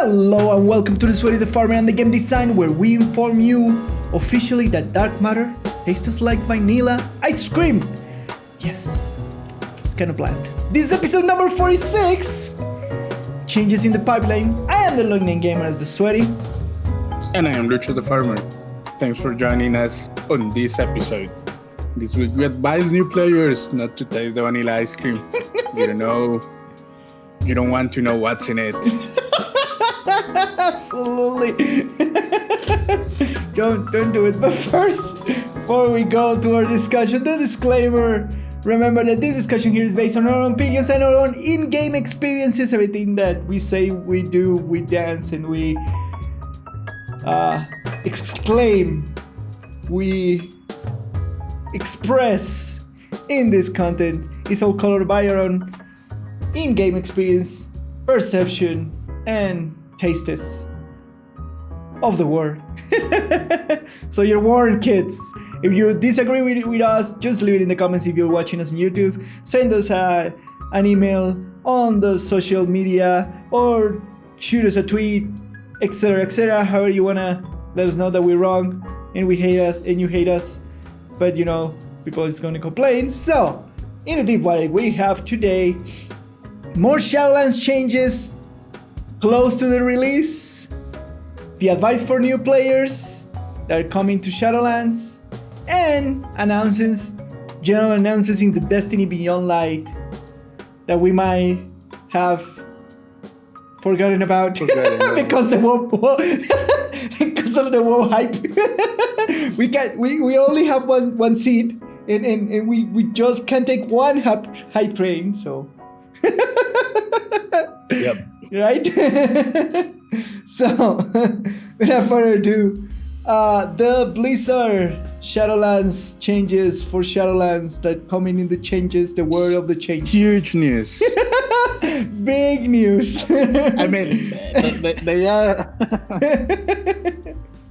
Hello and welcome to the Sweaty the Farmer and the Game Design, where we inform you officially that dark matter tastes like vanilla ice cream. Yes, it's kind of bland. This is episode number 46. Changes in the pipeline. I am the long-name gamer as the Sweaty. And I am Lucho the Farmer. Thanks for joining us on this episode. This week we advise new players not to taste the vanilla ice cream. You don't want to know what's in it. Absolutely. Don't do it. But first, before we go to our discussion, the disclaimer. Remember that this discussion here is based on our own opinions and our own in-game experiences. Everything that we say, we do, we dance, and we exclaim, we express in this content is all colored by our own in-game experience, perception, and tastes of the world. So you're warned, kids. If you disagree with us, just leave it in the comments. If you're watching us on YouTube, send us an email on the social media or shoot us a tweet, etc. However you wanna let us know that we're wrong and we hate us and you hate us. But people is gonna complain. So in the deep dive we have today more Shadowlands changes close to the release, the advice for new players that are coming to Shadowlands, and general announcements in the Destiny Beyond Light that we might have forgotten about because because of the WoW hype. we only have one seed and we just can't take one hype train, so Yep. Right? So, without further ado, the Blizzard Shadowlands changes for Shadowlands that coming in the changes, the word of the change. Huge news. Big news. I mean, they are...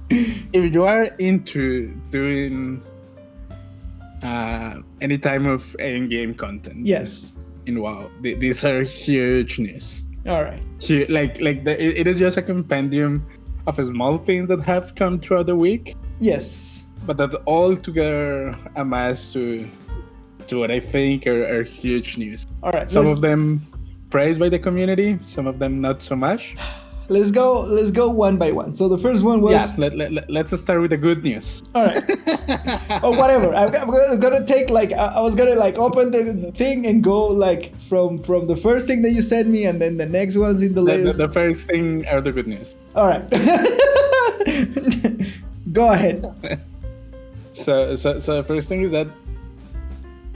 If you are into doing any type of in-game content, Yes. in WoW, these are huge news. All right. It is just a compendium of small things that have come throughout the week, Yes. but that all together amass to what I think are huge news. All right. Some of them praised by the community, some of them not so much. Let's go one by one. So the first one was... Yeah, let's start with the good news. All right. Or whatever. I'm gonna take I was gonna open the thing and go from the first thing that you sent me, and then the next one's in the list. The first thing are the good news. All right. Go ahead. So the first thing is that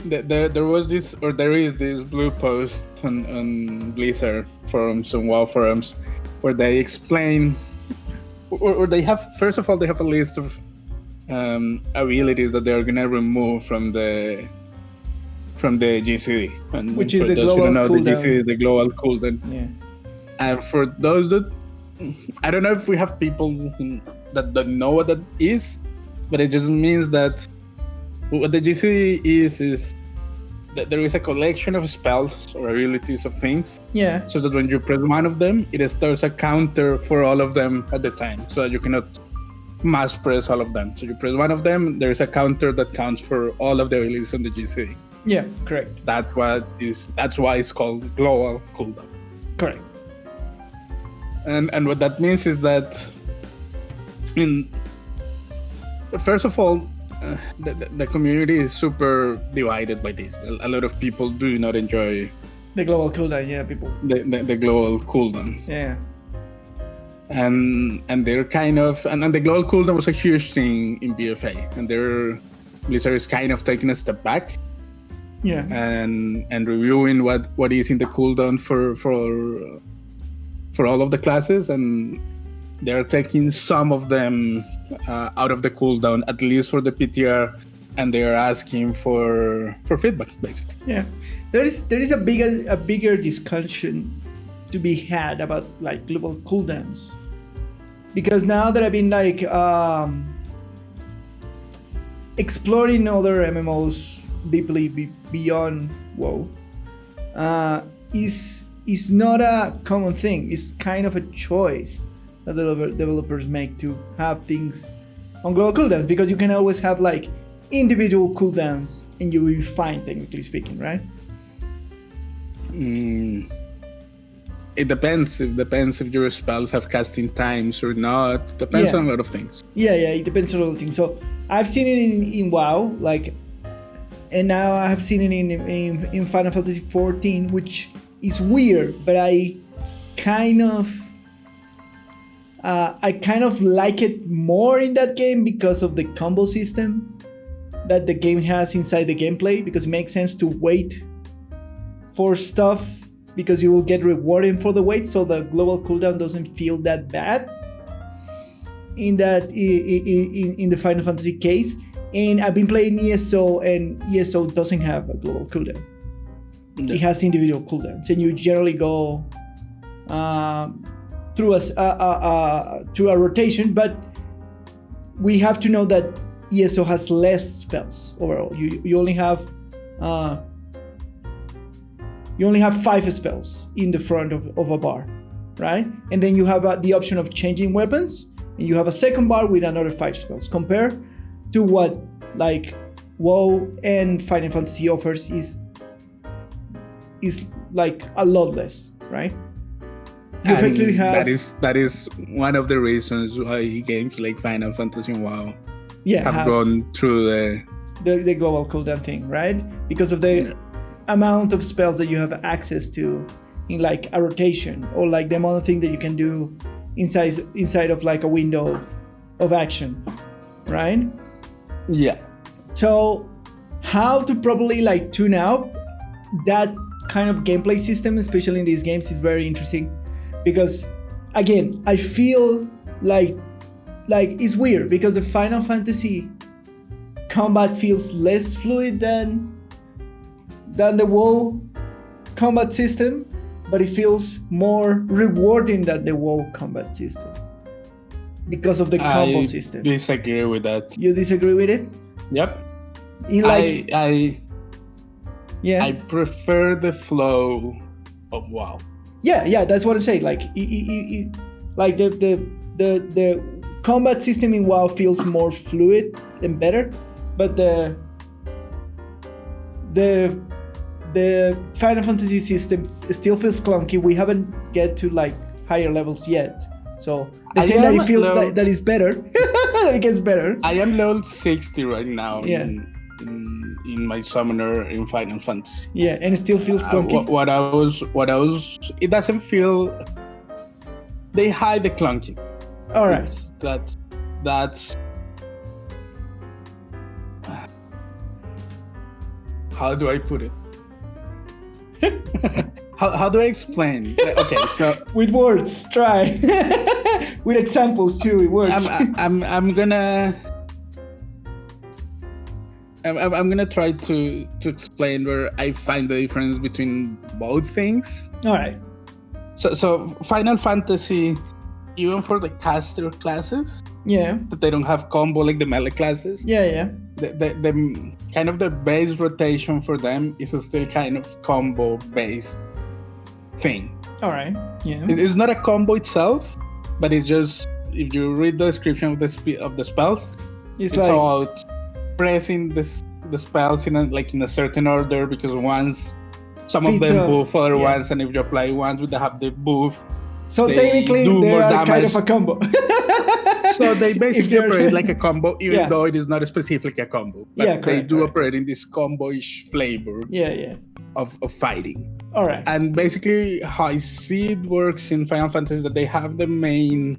there is this blue post on Blizzard forums, on WoW forums, where they explain, or they have, first of all, they have a list of abilities that they are gonna remove from the GCD, and which is the global cooldown. The GCD is the global cooldown. Yeah. And for those that, I don't know if we have people that don't know what that is, but it just means that what the GCD is that there is a collection of spells or abilities of things. Yeah. So that when you press one of them, it starts a counter for all of them at the time, so that you cannot mass press all of them. So you press one of them, there is a counter that counts for all of the abilities on the GCD. Yeah, correct. That's why it's called global cooldown. Correct. And what that means is that, first of all, the community is super divided by this. A lot of people do not enjoy the global cooldown. Yeah, people. The global cooldown. Yeah. And they're kind of, and the global cooldown was a huge thing in BFA, and Blizzard is kind of taking a step back. Yeah. And reviewing what is in the cooldown for all of the classes, and they're taking some of them out of the cooldown, at least for the PTR, and they are asking for feedback, basically. Yeah, there is a bigger discussion to be had about global cooldowns, because now that I've been exploring other MMOs deeply beyond WoW, is is not a common thing. It's kind of a choice that developers make to have things on global cooldowns, because you can always have like individual cooldowns and you will be fine, technically speaking, right? It depends. It depends if your spells have casting times or not. Depends on a lot of things. Yeah, it depends on a lot of things. So I've seen it in WoW, like, and now I have seen it in Final Fantasy XIV, which is weird, but I kind of like it more in that game because of the combo system that the game has inside the gameplay, because it makes sense to wait for stuff because you will get rewarded for the wait, so the global cooldown doesn't feel that bad in the Final Fantasy case. And I've been playing ESO, and ESO doesn't have a global cooldown. No. It has individual cooldowns, and you generally go through a rotation. But we have to know that ESO has less spells overall. You only have 5 spells in the front of a bar, right? And then you have the option of changing weapons, and you have a second bar with another 5 spells. Compared to what like WoW and Final Fantasy offers is like a lot less, right? You effectively have that is one of the reasons why games like Final Fantasy and WoW have gone through the global cooldown thing, right? Because of the amount of spells that you have access to in like a rotation, or like the amount of things that you can do inside of like a window of action, right? Yeah. So how to properly like tune out that kind of gameplay system, especially in these games, is very interesting, because again, I feel like it's weird because the Final Fantasy combat feels less fluid than the WoW combat system, but it feels more rewarding than the WoW combat system because of the combo system. I disagree with that. You disagree with it? Yep. I prefer the flow of WoW. Yeah, that's what I'm saying. Like, like the combat system in WoW feels more fluid and better, but the Final Fantasy system still feels clunky. We haven't get to like higher levels yet, so the same that it feels that is better. It gets better. I am level 60 right now. Yeah. In my summoner in Final Fantasy. Yeah, and it still feels clunky. What I was. It doesn't feel. They hide the clunky. All right. That's. How do I put it? How do I explain? Okay, so with words, try. With examples too, it works. I'm gonna try to explain where I find the difference between both things. All right. So Final Fantasy, even for the caster classes, that they don't have combo like the melee classes. Yeah. The kind of the base rotation for them is still kind of combo based thing. All right. Yeah. It's not a combo itself, but it's just, if you read the description of the spells, it's like about pressing the spells in a certain order, because once some of them buff other ones, and if you apply ones with the buff, so technically they are damage. Kind of a combo. So they basically operate like a combo, even though it is not specifically a combo. But they do operate in this combo-ish flavor of fighting. All right. And basically how I see it works in Final Fantasy is that they have the main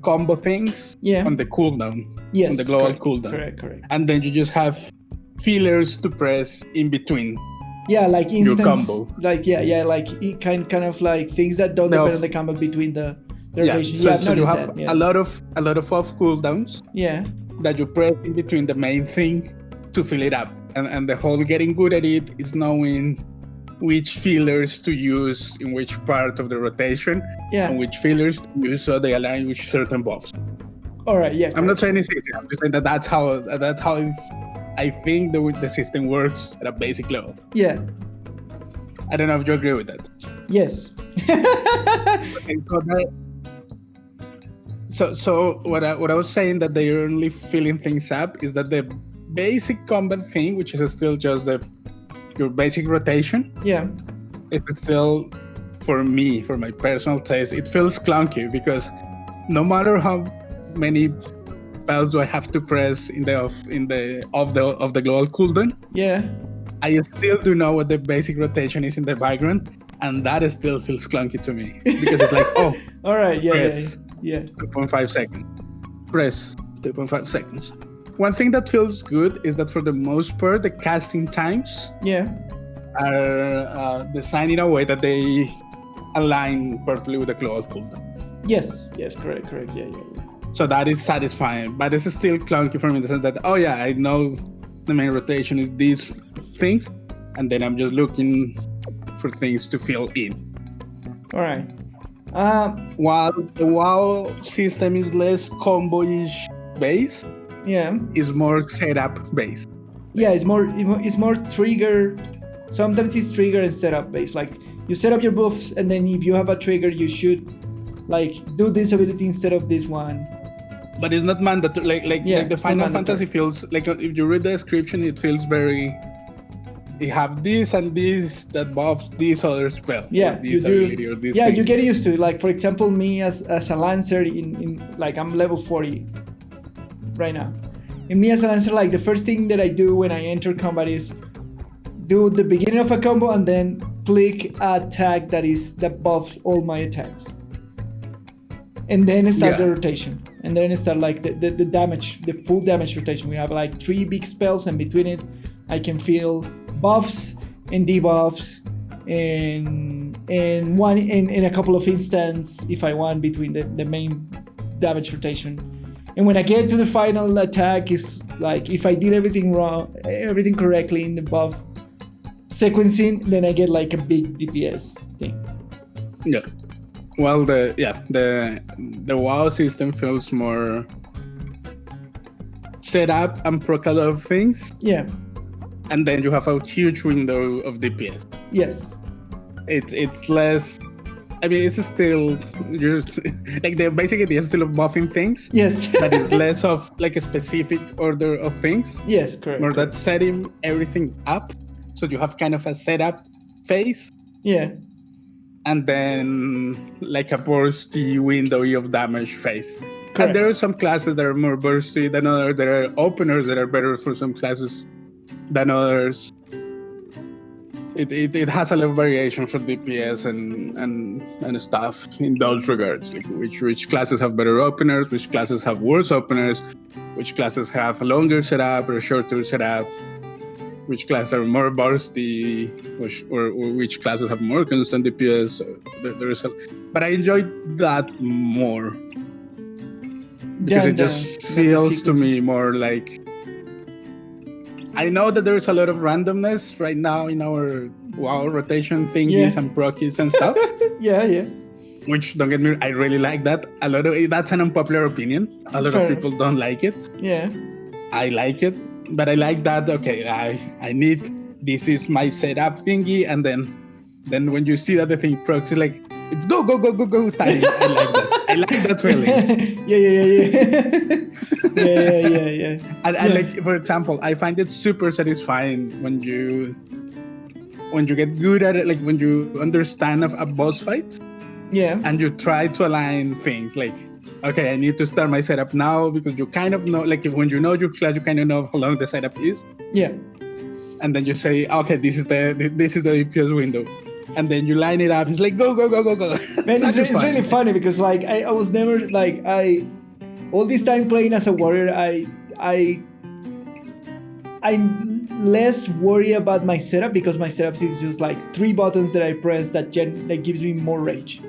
combo things on the cooldown. Yes. On the global cooldown. Correct. And then you just have fillers to press in between. Yeah, like instance, your combo. Like like kind of like things that don't depend on the combo between the rotation. So you have a lot of off cooldowns. Yeah. That you press in between the main thing to fill it up, and the whole getting good at it is knowing which fillers to use in which part of the rotation, and which fillers to use so they align with certain buffs. All right. Yeah. I'm not saying it's easy. I'm just saying that's how I think the system works at a basic level. Yeah. I don't know if you agree with that. Yes. Okay, so what I was saying that they're only filling things up is that the basic combat thing, which is still just your basic rotation, it's still, for me, for my personal taste, it feels clunky because no matter how many bells do I have to press of the global cooldown, I still do know what the basic rotation is in the background, and that still feels clunky to me because it's like, oh, all right, press 2.5 seconds, press 2.5 seconds. One thing that feels good is that for the most part, the casting times are designed in a way that they align perfectly with the global cooldown. Yes, correct. Yeah. So that is satisfying, but it's still clunky for me in the sense that, I know the main rotation is these things, and then I'm just looking for things to fill in. All right. While the WoW system is less combo-ish based, is more setup based. Yeah, it's more trigger. Sometimes it's trigger and setup based. Like you set up your buffs, and then if you have a trigger, you should like do this ability instead of this one. But it's not mandatory. Like the Final Fantasy feels like, if you read the description, it feels very. You have this and this that buffs this other spell. Yeah, this ability or this. Yeah, thing. you get used to it. Like for example, me as a lancer in like I'm level 40 right now. And me as a lancer, like the first thing that I do when I enter combat is do the beginning of a combo and then click a tag that buffs all my attacks. And then start the rotation. And then start like the damage, the full damage rotation. We have like 3 big spells, and between it, I can feel buffs and debuffs and one in a couple of instances if I want between the main damage rotation. And when I get to the final attack, is like if I did everything correctly in the buff sequencing, then I get like a big DPS thing. Yeah. Well, the WoW system feels more set up and proc a lot of things. Yeah. And then you have a huge window of DPS. Yes. It's less. I mean, it's still like the basic idea is still of buffing things. Yes. But it's less of like a specific order of things. Yes, correct. More that setting everything up, so you have kind of a setup phase. Yeah. And then like a bursty window of damage phase. Correct. And there are some classes that are more bursty than others. There are openers that are better for some classes than others. It has a lot of variation for DPS and stuff in those regards. Like which classes have better openers, which classes have worse openers, which classes have a longer setup or a shorter setup, which classes are more bursty, or which classes have more constant DPS. But I enjoyed that more because it just feels to me more like. I know that there's a lot of randomness right now in our WoW rotation thingies and procies and stuff. Yeah. Which, don't get me, I really like that. A lot of that's an unpopular opinion. A lot of people don't like it. Yeah. I like it, but I like that. Okay, I need, this is my setup thingy, and then when you see that the thing procs, it's like it's go time. I like that. I like that feeling. Yeah. And like, for example, I find it super satisfying when you get good at it, like when you understand a boss fight. Yeah. And you try to align things like, okay, I need to start my setup now, because you kind of know, like when you know your class, you kind of know how long the setup is. Yeah. And then you say, okay, this is the DPS window. And then you line it up. It's like, go. Man, it's really funny because like I was never like, all this time playing as a warrior, I'm less worried about my setup, because my setup is just like 3 buttons that I press that gives me more rage.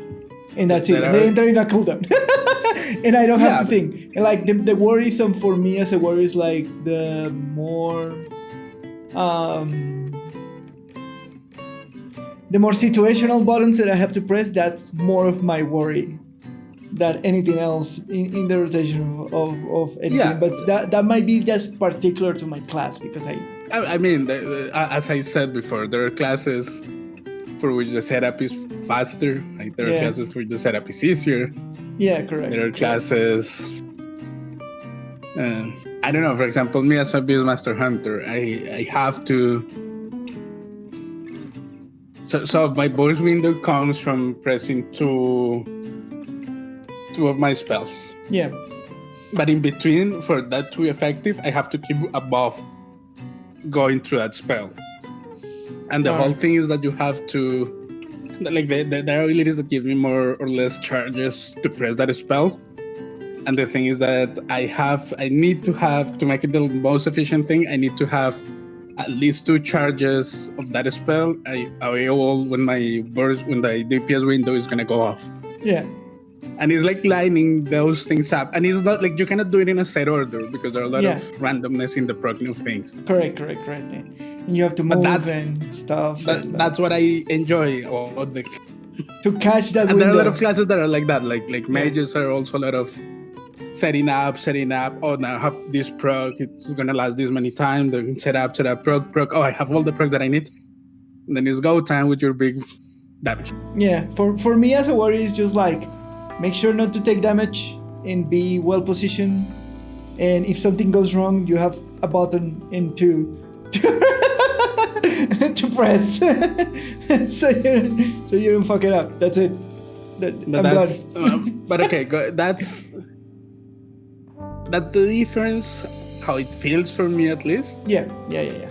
And that's it. They enter in a cooldown. And I don't have to think. And like the worrisome for me as a warrior is like the more situational buttons that I have to press. That's more of my worry than anything else in the rotation of anything. Yeah. But that might be just particular to my class, because I mean, as I said before, there are classes for which the setup is faster. Like there are classes for which the setup is easier. Yeah, correct. There are classes. I don't know. For example, me as a Beastmaster Hunter, I have to. So my burst window comes from pressing two of my spells. Yeah. But in between, for that to be effective, I have to keep above going through that spell. And the whole thing is that you have to, like, there are abilities that give me more or less charges to press that spell. And the thing is that I need to have, to make it the most efficient thing, I need to have at least 2 charges of that spell. I will when the DPS window is gonna go off. Yeah. And it's like lining those things up. And it's not like you cannot do it in a set order because there are a lot of randomness in the proccing of things. Correct. And you have to move and stuff. That's what I enjoy about the... To catch that window. And there are a lot of classes that are like that. Like mages are also a lot of setting up. Oh, now I have this proc. It's going to last this many times. Then set up, proc. Oh, I have all the proc that I need. And then it's go time with your big damage. Yeah, for me as a warrior, it's just like, make sure not to take damage and be well positioned. And if something goes wrong, you have a button to press. so you don't fuck it up. That's it. I'm done. But okay, that's the difference, how it feels for me at least. Yeah.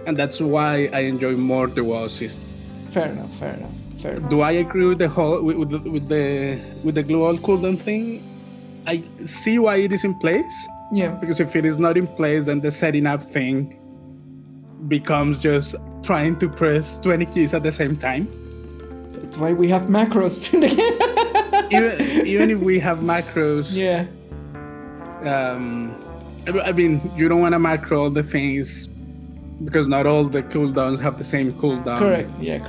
And that's why I enjoy more the WoW system. Fair enough. Do I agree with the whole with the global cooldown thing? I see why it is in place. Yeah. Because if it is not in place, then the setting up thing becomes just trying to press 20 keys at the same time. That's why we have macros. even if we have macros. Yeah. I mean, you don't want to macro all the things because not all the cooldowns have the same cooldown. Correct. Yeah.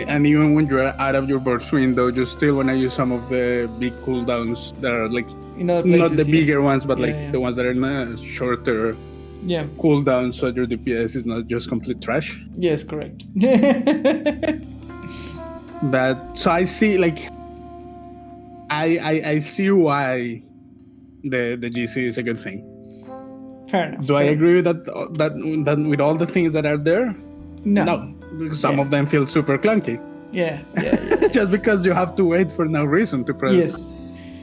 And even when you're out of your burst window, you still want to use some of the big cooldowns that are like places, not the bigger ones, but the ones that are in a shorter cooldown, so your DPS is not just complete trash. Yes, correct. But so I see, like, I see why the GC is a good thing. Fair enough. Do I agree with that with all the things that are there? No, because some of them feel super clunky. Yeah. Just because you have to wait for no reason to press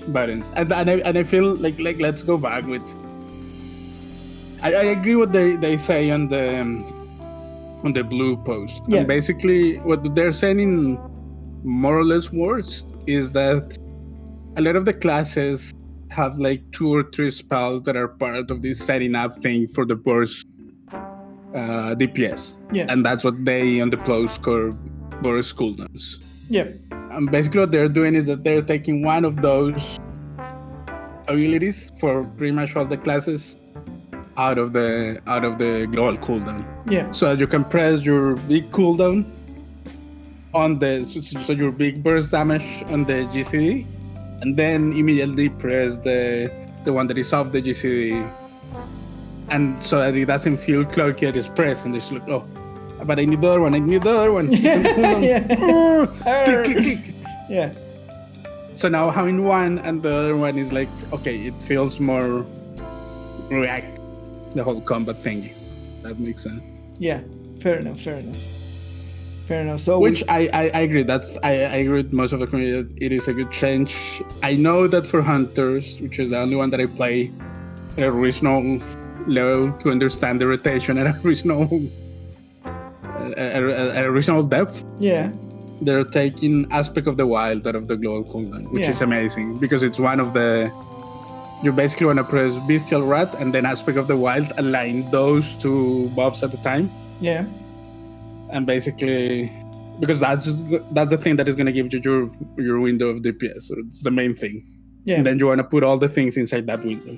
buttons. And I feel like let's go back with. I agree what they say on the blue post. Yeah. And basically what they're saying in more or less words is that a lot of the classes have like 2 or 3 spells that are part of this setting up thing for the burst DPS. Yeah. And that's what they on the post call burst cooldowns. Yeah. And basically what they're doing is that they're taking one of those abilities for pretty much all the classes out of the global cooldown. Yeah. So you can press your big cooldown on so your big burst damage on the GCD, and then immediately press the one that is off the GCD, and so that it doesn't feel clunky at its press, and just look, oh, but I need the other one. Click. Yeah. So now having one and the other one is like, okay, it feels more react the whole combat thingy. That makes sense. Yeah, fair enough. So which I agree. I agree with most of the community that it is a good change. I know that for hunters, which is the only one that I play at a reasonable level to understand the rotation at a reasonable depth. Yeah. They're taking aspect of the wild out of the global cooldown, which is amazing because it's one of the. You basically want to press Bestial Rat and then Aspect of the Wild, align those 2 buffs at a time. Yeah. And basically, because that's the thing that is going to give you your window of DPS. So it's the main thing. Yeah. And then you want to put all the things inside that window.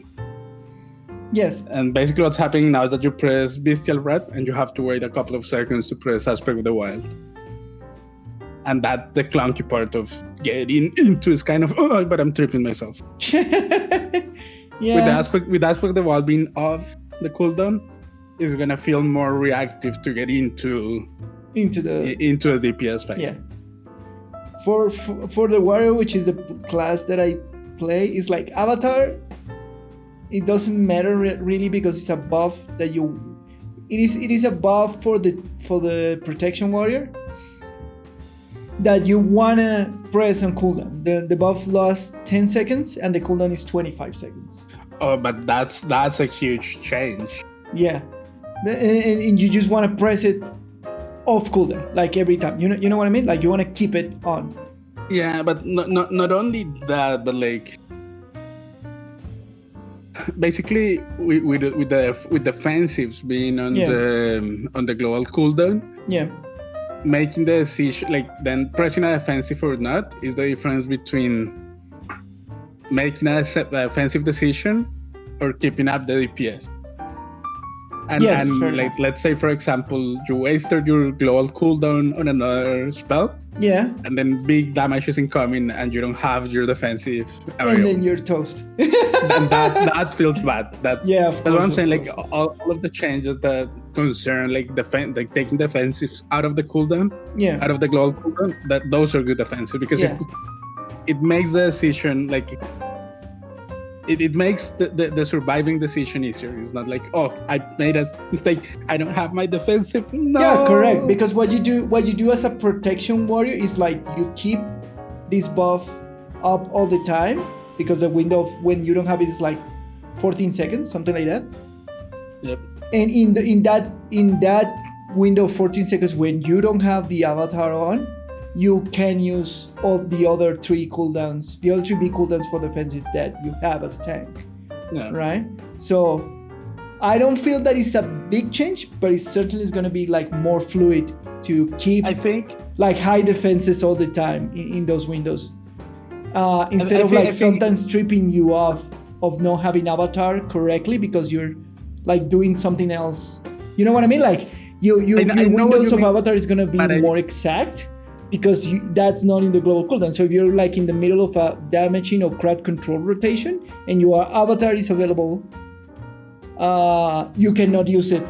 Yes. And basically what's happening now is that you press Bestial Rat and you have to wait a couple of seconds to press Aspect of the Wild. And that's the clunky part of getting into is kind of, oh, but I'm tripping myself. Yeah. With aspect of the wall being off the cooldown, is gonna feel more reactive to get into the DPS phase. for the warrior, which is the class that I play, is like avatar. It doesn't matter really because it's a buff that it is a buff for the protection warrior that you wanna press on cooldown. The buff lasts 10 seconds and the cooldown is 25 seconds. Oh, but that's a huge change. Yeah, and you just wanna press it off cooldown like every time. You know what I mean? Like you wanna keep it on. Yeah, but not only that, but like basically with the defensives being on the global cooldown. Yeah. Making the decision, like then pressing a defensive or not, is the difference between making a defensive decision or keeping up the DPS. And like let's say, for example, you wasted your global cooldown on another spell. Yeah. And then big damage is incoming and you don't have your defensive area. And then you're toast. And that feels bad. That's what I'm saying. Like all of the changes that concern like taking defensives out of the cooldown, out of the global cooldown, those are good defensive because it makes the decision like it makes the surviving decision easier. It's not like, oh, I made a mistake, I don't have my defensive. No. Yeah, correct. Because what you do as a protection warrior is like you keep this buff up all the time because the window of when you don't have it is like 14 seconds, something like that. Yep. And in that window of 14 seconds when you don't have the avatar on, you can use all the other three big cooldowns for defensive that you have as a tank. Yeah. Right? So I don't feel that it's a big change, but it certainly is going to be like more fluid to keep, I think, like high defenses all the time in those windows. Instead of like sometimes stripping you off of not having avatar correctly because you're like doing something else. You know what I mean? Like your windows of avatar is going to be more exact because that's not in the global cooldown. So if you're like in the middle of a damaging or crowd control rotation and your avatar is available, you cannot use it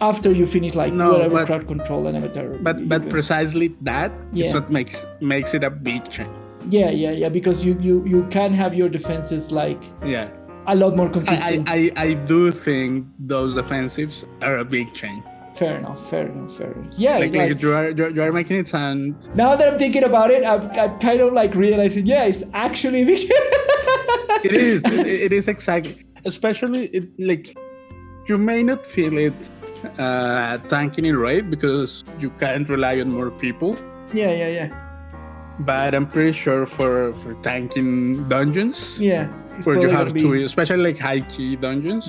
after you finish whatever crowd control and avatar. But precisely that is what makes it a big change. Yeah. Because you can have your defenses like a lot more consistent. I do think those defensives are a big change. Fair enough. Yeah, like you are making it sound. Now that I'm thinking about it, I'm kind of like realizing, it's actually a big change. It is exactly. Especially like you may not feel it tanking in raid because you can't rely on more people. Yeah. But I'm pretty sure for tanking dungeons. Where you have to, especially like high key dungeons.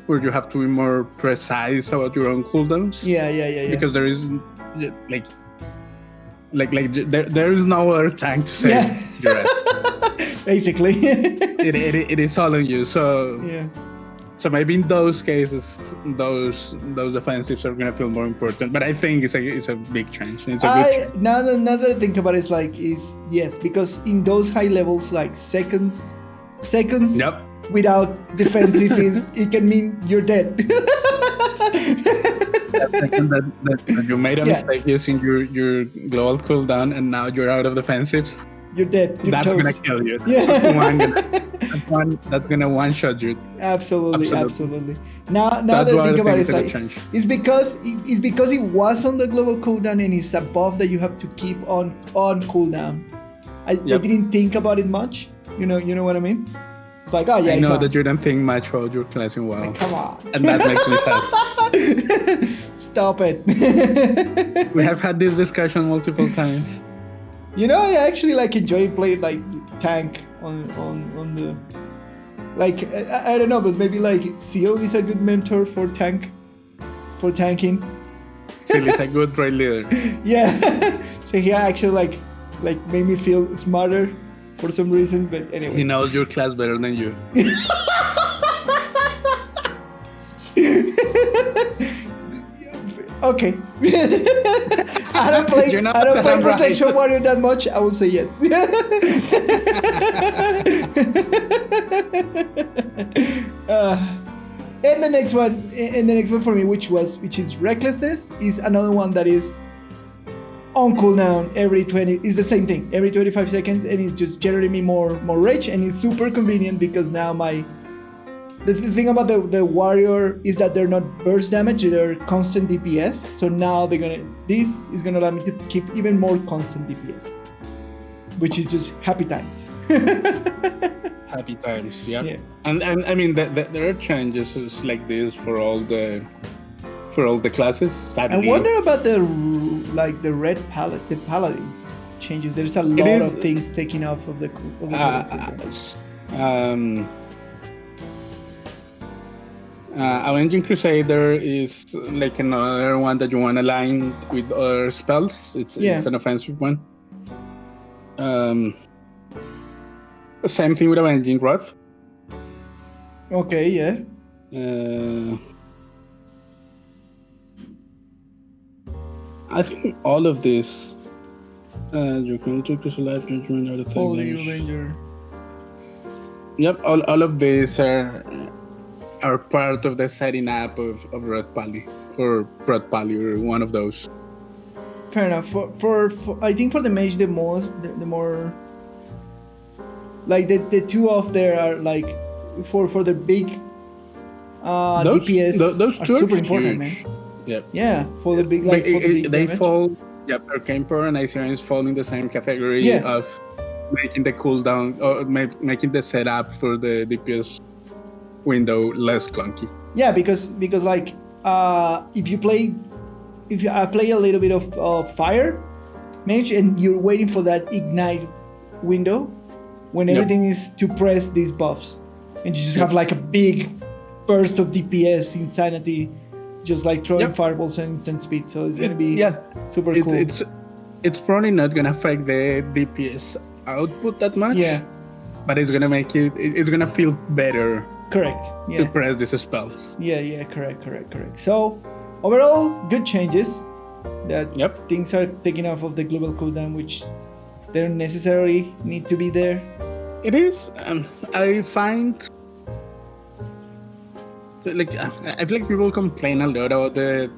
Where you have to be more precise about your own cooldowns. Yeah. Because there is there is no other tank to save your ass. Basically. it is all on you. So So maybe in those cases, those defensives are gonna feel more important. But I think it's a big change. It's a good. Now that I think about it, yes, because in those high levels, like seconds. Yep. Without defensive it can mean you're dead. that you made a mistake using your global cooldown and now you're out of defensives. You're dead. That's gonna kill you. That's gonna one shot you. Absolutely. Now that I think about it, it's because it was on the global cooldown and it's a buff that you have to keep on cooldown. I didn't think about it much. You know what I mean? It's like, I know that you don't think much about your class in WoW. Come on. And that makes me sad. Stop it. We have had this discussion multiple times. I actually enjoy playing tank on the I don't know, but maybe Seal is a good mentor for tanking. Seal is a good raid leader. Yeah. So he actually made me feel smarter for some reason, but anyway. He knows your class better than you. Okay. I don't play Protection Warrior that much. I will say yes. And the next one for me, which is Recklessness, is another one that is on cooldown every 20. It's the same thing every 25 seconds, and it's just generating me more rage, and it's super convenient because now the thing about the warrior is that they're not burst damage, they're constant DPS. So now this is gonna allow me to keep even more constant DPS, which is just happy times. Happy times, yeah. And I mean there are changes like this for all the classes. Sadly. I wonder about the red palette, the paladins changes. There's a lot of things taken off of the Avenging Crusader is like another one that you want to align with other spells. It's an offensive one. Same thing with Avenging Wrath. Okay, yeah. I think all of this. You can take this alive judgment out of Holy Ranger. Yep, all of these are part of the setting up of Red Pally or one of those. Fair enough. For I think for the mage the more like the two off there are like for the big DPS those are two super are important, huge. man. Yep. Yeah, for the big like for the big they damage. fall. Yep, Arcane Power and Ice fall in the same category of making the cooldown or making the setup for the DPS window less clunky. Yeah, because like if I play a little bit of fire mage and you're waiting for that ignite window when everything is to press these buffs, and you just have like a big burst of DPS insanity, just like throwing fireballs and instant speed. So it's gonna be super cool. It's probably not gonna affect the DPS output that much. Yeah, but it's gonna make it's gonna feel better. Correct. To press these spells. Yeah. Correct. So overall, good changes. That things are taken off of the global cooldown, which they don't necessarily need to be there. It is. I find like I feel like people complain a lot about the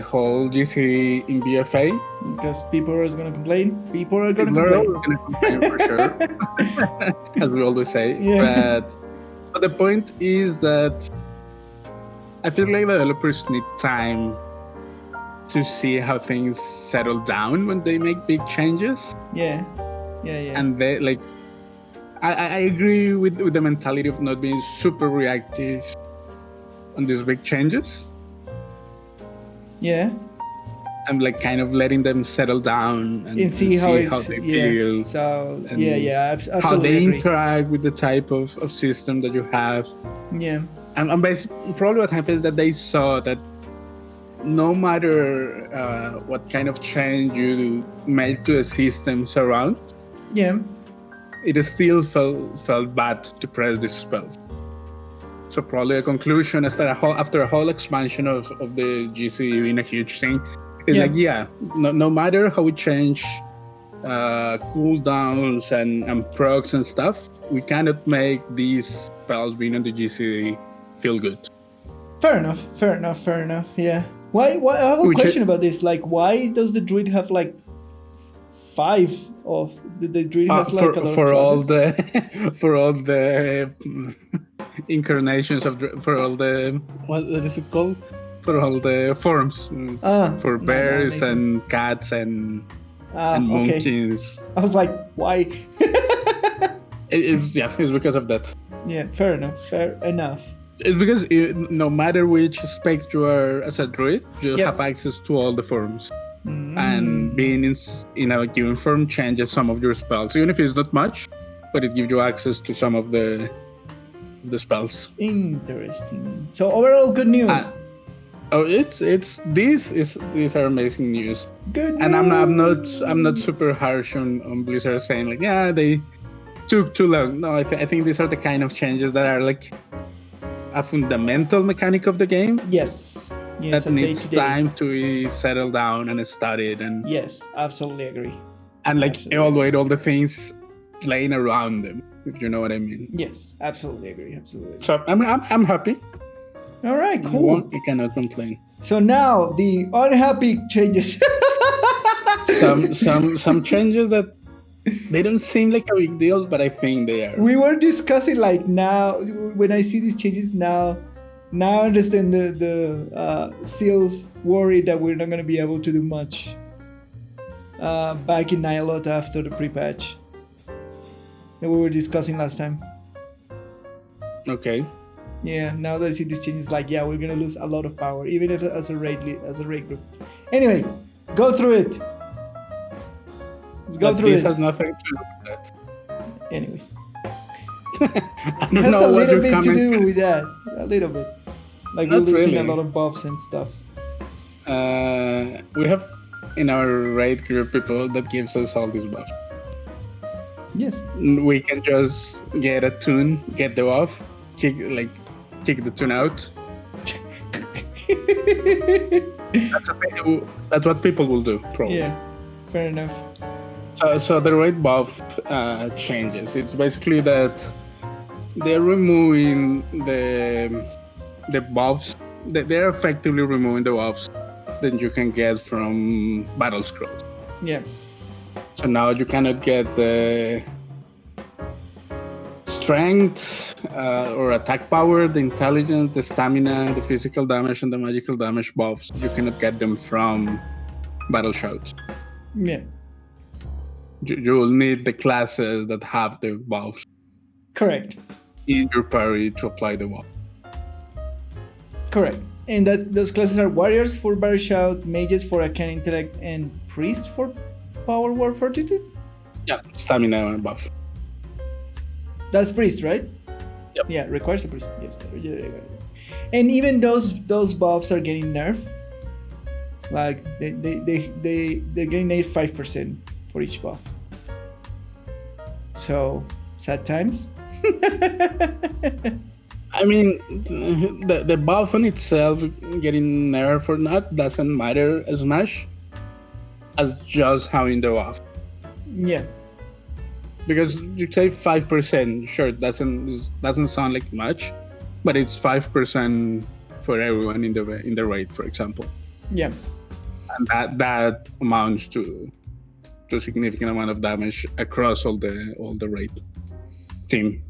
whole GC in BFA. Because people are going to complain. People are going to complain for sure, as we always say. Yeah. But the point is that I feel like developers need time to see how things settle down when they make big changes. Yeah. And they like, I agree with the mentality of not being super reactive on these big changes. Yeah. I'm like kind of letting them settle down and see how they feel. So absolutely how they agree. interact with the type of system that you have. Yeah. And basically, probably what happened is that they saw that no matter what kind of change you make to the systems around, it still felt bad to press this spell. So probably a conclusion after a whole expansion of the GC being a huge thing is no matter how we change cooldowns and procs and stuff, we cannot make these spells being on the GC feel good. Fair enough. Yeah. Why? I have a question about this. Like, why does the druid have like 5 of the druid has like a lot for of for all the incarnations for all the what is it called? For all the forms, for bears and cats and monkeys. I was like, why? It's because of that. Yeah, fair enough. It's because no matter which spec you are as a druid, you have access to all the forms. And being in a given form changes some of your spells, even if it's not much, but it gives you access to some of the spells. Interesting. So overall, good news. These are amazing news. Good news. And I'm not super harsh on Blizzard saying like they took too long. No, I think these are the kind of changes that are like a fundamental mechanic of the game. Yes, that needs time to be settled down and studied. And yes, absolutely agree. And like evaluate all the things playing around them, if you know what I mean. Yes, absolutely agree. So I'm happy. All right, cool. I cannot complain. So now the unhappy changes. some changes that they don't seem like a big deal, but I think they are. We were discussing like now when I see these changes now I understand the seals worry that we're not going to be able to do much back in Nihilot after the pre-patch that we were discussing last time. Okay. Yeah, now that I see these changes, like, yeah, we're going to lose a lot of power, even if as a raid group. Anyway, go through it. Let's go through it. This has nothing to do with that. Anyways. I don't It has know a what little you're bit to coming do with that. A little bit. Like, we're Not losing really. a lot of buffs and stuff. We have in our raid group people that gives us all these buffs. Yes. We can just get a tune, get the buff, kick the tune out. That's what people will do, probably. Yeah, fair enough. So the raid buff changes. It's basically that they're removing the buffs. They're effectively removing the buffs that you can get from battle scrolls. Yeah. So now you cannot get the strength or attack power, the intelligence, the stamina, the physical damage, and the magical damage buffs. You cannot get them from battle shouts. Yeah. You will need the classes that have the buffs Correct. in your party to apply the buff. Correct. And those classes are warriors for battle shout, mages for arcane intellect, and priests for power word fortitude. Yeah, stamina buff. That's priest, right? Yep. Yeah, requires a priest. Yes. And even those buffs are getting nerfed. Like they're getting nerfed 5% for each buff. So sad times. I mean, the buff on itself getting nerfed or not doesn't matter as much as just having the buff. Yeah. Because you say 5%, sure, doesn't sound like much, but it's 5% for everyone in the raid, for example. Yeah. And that amounts to a significant amount of damage across all the raid team.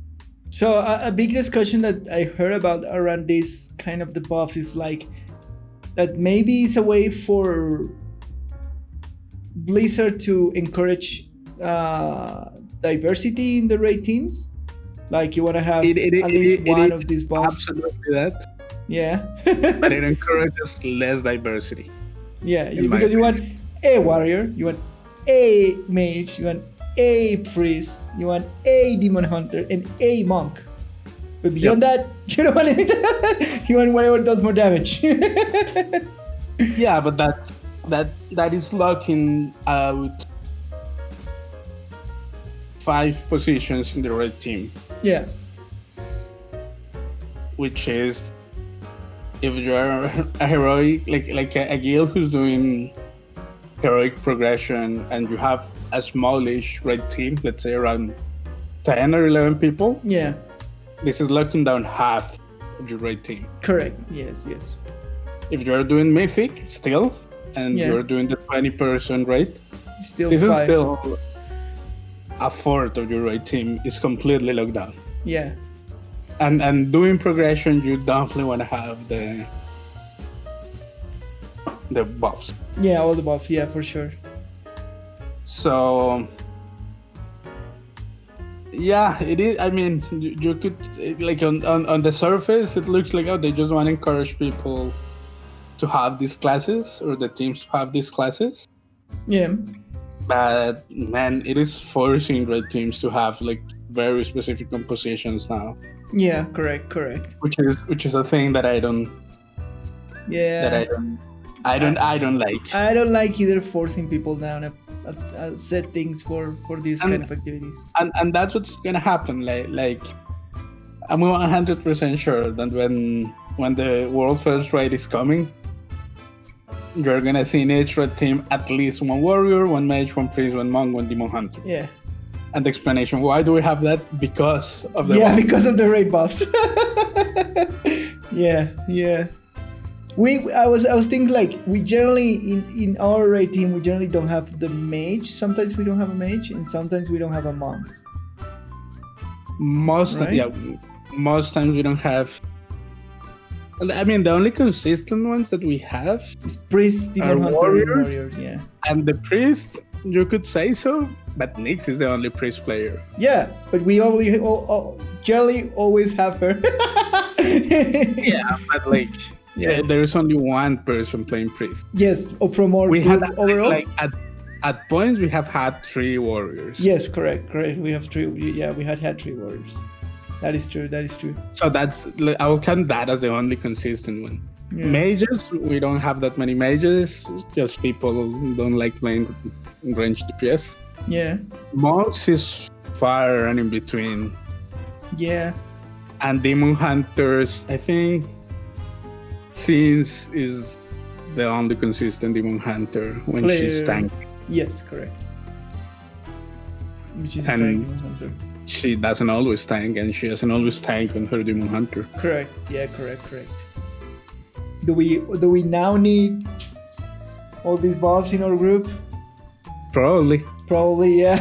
So a big discussion that I heard about around this kind of the buffs is like that maybe it's a way for Blizzard to encourage diversity in the raid teams. Like you want to have at least one of these buffs. Absolutely that. Yeah. But it encourages less diversity. Yeah, because you want a warrior, you want a mage, you want a priest, you want a demon hunter, and a monk. But beyond that, you don't want anything. You want whatever does more damage. Yeah, but that is locking out 5 positions in the red team. Yeah. Which is, if you're a heroic, like a guild who's doing heroic progression, and you have a smallish red team, let's say around 10 or 11 people. Yeah. This is locking down half of your red team. Correct. Yes. If you're doing mythic still, and Yeah. you're doing the 20-person raid, Still this 5. is still a fourth of your raid team is completely locked down. Yeah. And doing progression, you definitely want to have the buffs. Yeah, all the buffs. Yeah, for sure. So yeah, it is. I mean, you could like on the surface, it looks like they just want to encourage people to have these classes, or the teams to have these classes. Yeah. But man, it is forcing red teams to have like very specific compositions now. Yeah. Correct. Which is a thing that I don't. Yeah. That I don't like. I don't like either forcing people down at set things for these kind of activities. And that's what's gonna happen. Like I'm 100% sure that when the world first raid is coming, you're gonna see in each red team at least one warrior, one mage, one priest, one monk, one demon hunter. Yeah. And the explanation, why do we have that? Because of the because of the raid buffs. Yeah. I was thinking like we generally in our raid team we generally don't have the mage. Sometimes we don't have a mage, and sometimes we don't have a monk. Most times we don't have. I mean, the only consistent ones that we have It's priest, demon hunter, warriors. Yeah. And the priest, you could say so, but Nyx is the only priest player. Yeah, but we generally always have her. Yeah, but like, there is only one person playing priest. Yes, from our we group had overall. like at points we have had 3 warriors. Yes, correct. We have 3. Yeah, we had 3 warriors. That is true. So I will count that as the only consistent one. Yeah. Mages, we don't have that many mages. Just people don't like playing ranged DPS. Yeah. Monks is far and in between. Yeah. And demon hunters, I think, since is the only consistent demon hunter when she's tanking. Yes, correct. Which is a tank demon hunter. She doesn't always tank, and she doesn't always tank on her demon hunter. Correct. Yeah, correct. Do we now need all these buffs in our group? Probably, yeah.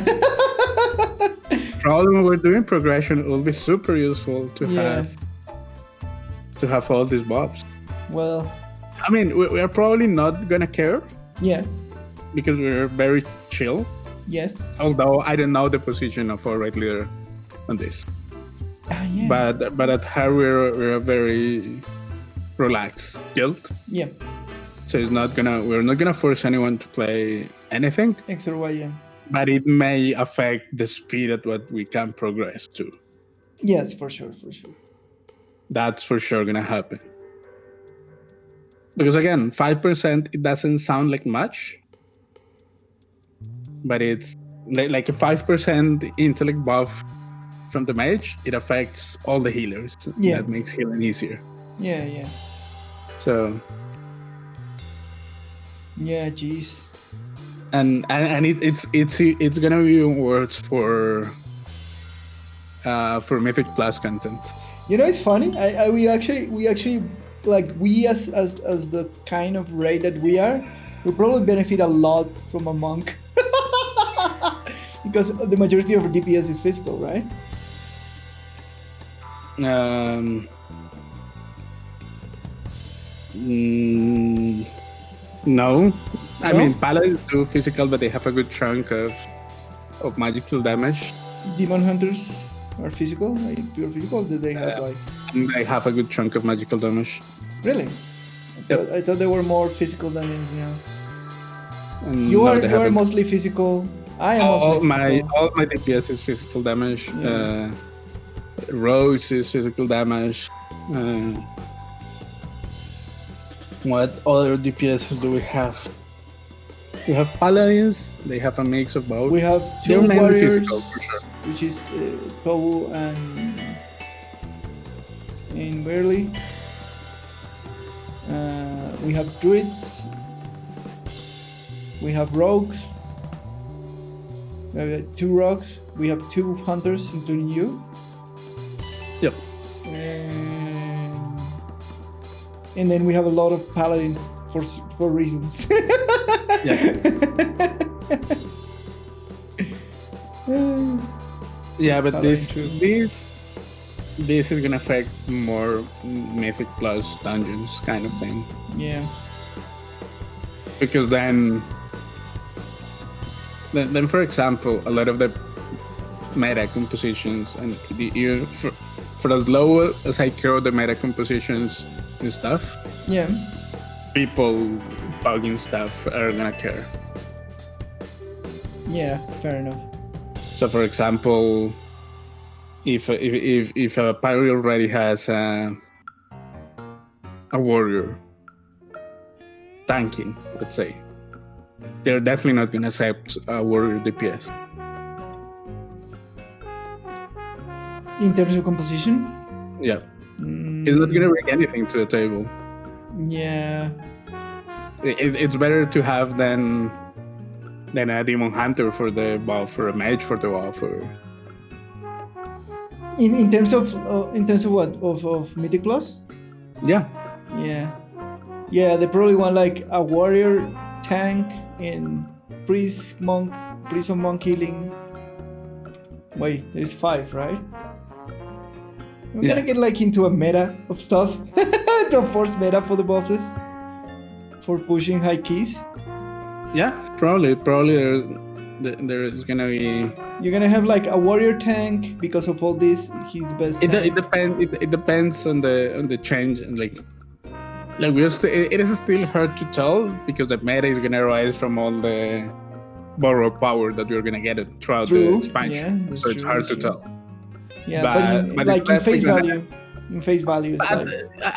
Probably when we're doing progression, it will be super useful to have all these buffs. Well, I mean, we are probably not gonna care. Yeah. Because we're very chill. Yes. Although I don't know the position of our raid leader on this. Yeah. But at her we're a very relaxed guild. Yeah. So we're not gonna force anyone to play anything. X or Y, yeah. But it may affect the speed at what we can progress to. Yes, for sure. That's for sure gonna happen. Because again, 5%, it doesn't sound like much. But it's like a 5% intellect buff from the mage. It affects all the healers. Yeah. That makes healing easier. Yeah. So. Yeah, jeez. And it's gonna be worse for Mythic Plus content. You know, it's funny. We actually like we as the kind of raid that we are, we probably benefit a lot from a monk. Because the majority of our DPS is physical, right? No. I mean, paladins do physical, but they have a good chunk of magical damage. Demon hunters are physical, like pure physical. Do they have like? They have a good chunk of magical damage. Really? Yep. I thought they were more physical than anything else. You are mostly physical. I am mostly physical. All my DPS is physical damage. Yeah. Rose is physical damage. What other DPSs do we have? We have paladins. They have a mix of both. We have 2 They're mainly warriors, physical, for sure. which is Tobu and Barely. We have druids. We have rogues. We have 2 rogues. We have 2 hunters, including you. Yep. And then we have a lot of paladins for reasons. Yeah, but this is gonna affect more Mythic Plus dungeons kind of thing. Yeah. Because then for example, a lot of the meta compositions and for as low as I care the meta compositions and stuff, yeah, people bugging stuff are gonna care. Yeah, fair enough. So for example, if a party already has a warrior tanking, let's say, they're definitely not gonna accept a warrior DPS. In terms of composition? Yeah. It's not gonna bring anything to the table. Yeah. It's better to have than a demon hunter for the buff, for a mage for the buff, or in terms of what of Mythic Plus? Yeah. Yeah, they probably want like a warrior tank and priest on monk healing. Wait, there's 5, right? We're gonna get like into a meta of stuff. To force meta for the bosses. For pushing high keys. Yeah, probably there is gonna be. You're gonna have like a warrior tank because of all this. He's the best. It depends on the change and like it is still hard to tell because the meta is gonna rise from all the borrowed power that you're gonna get throughout the expansion. Yeah, so it's hard to tell. Yeah, but like in face value. In face value, it's like...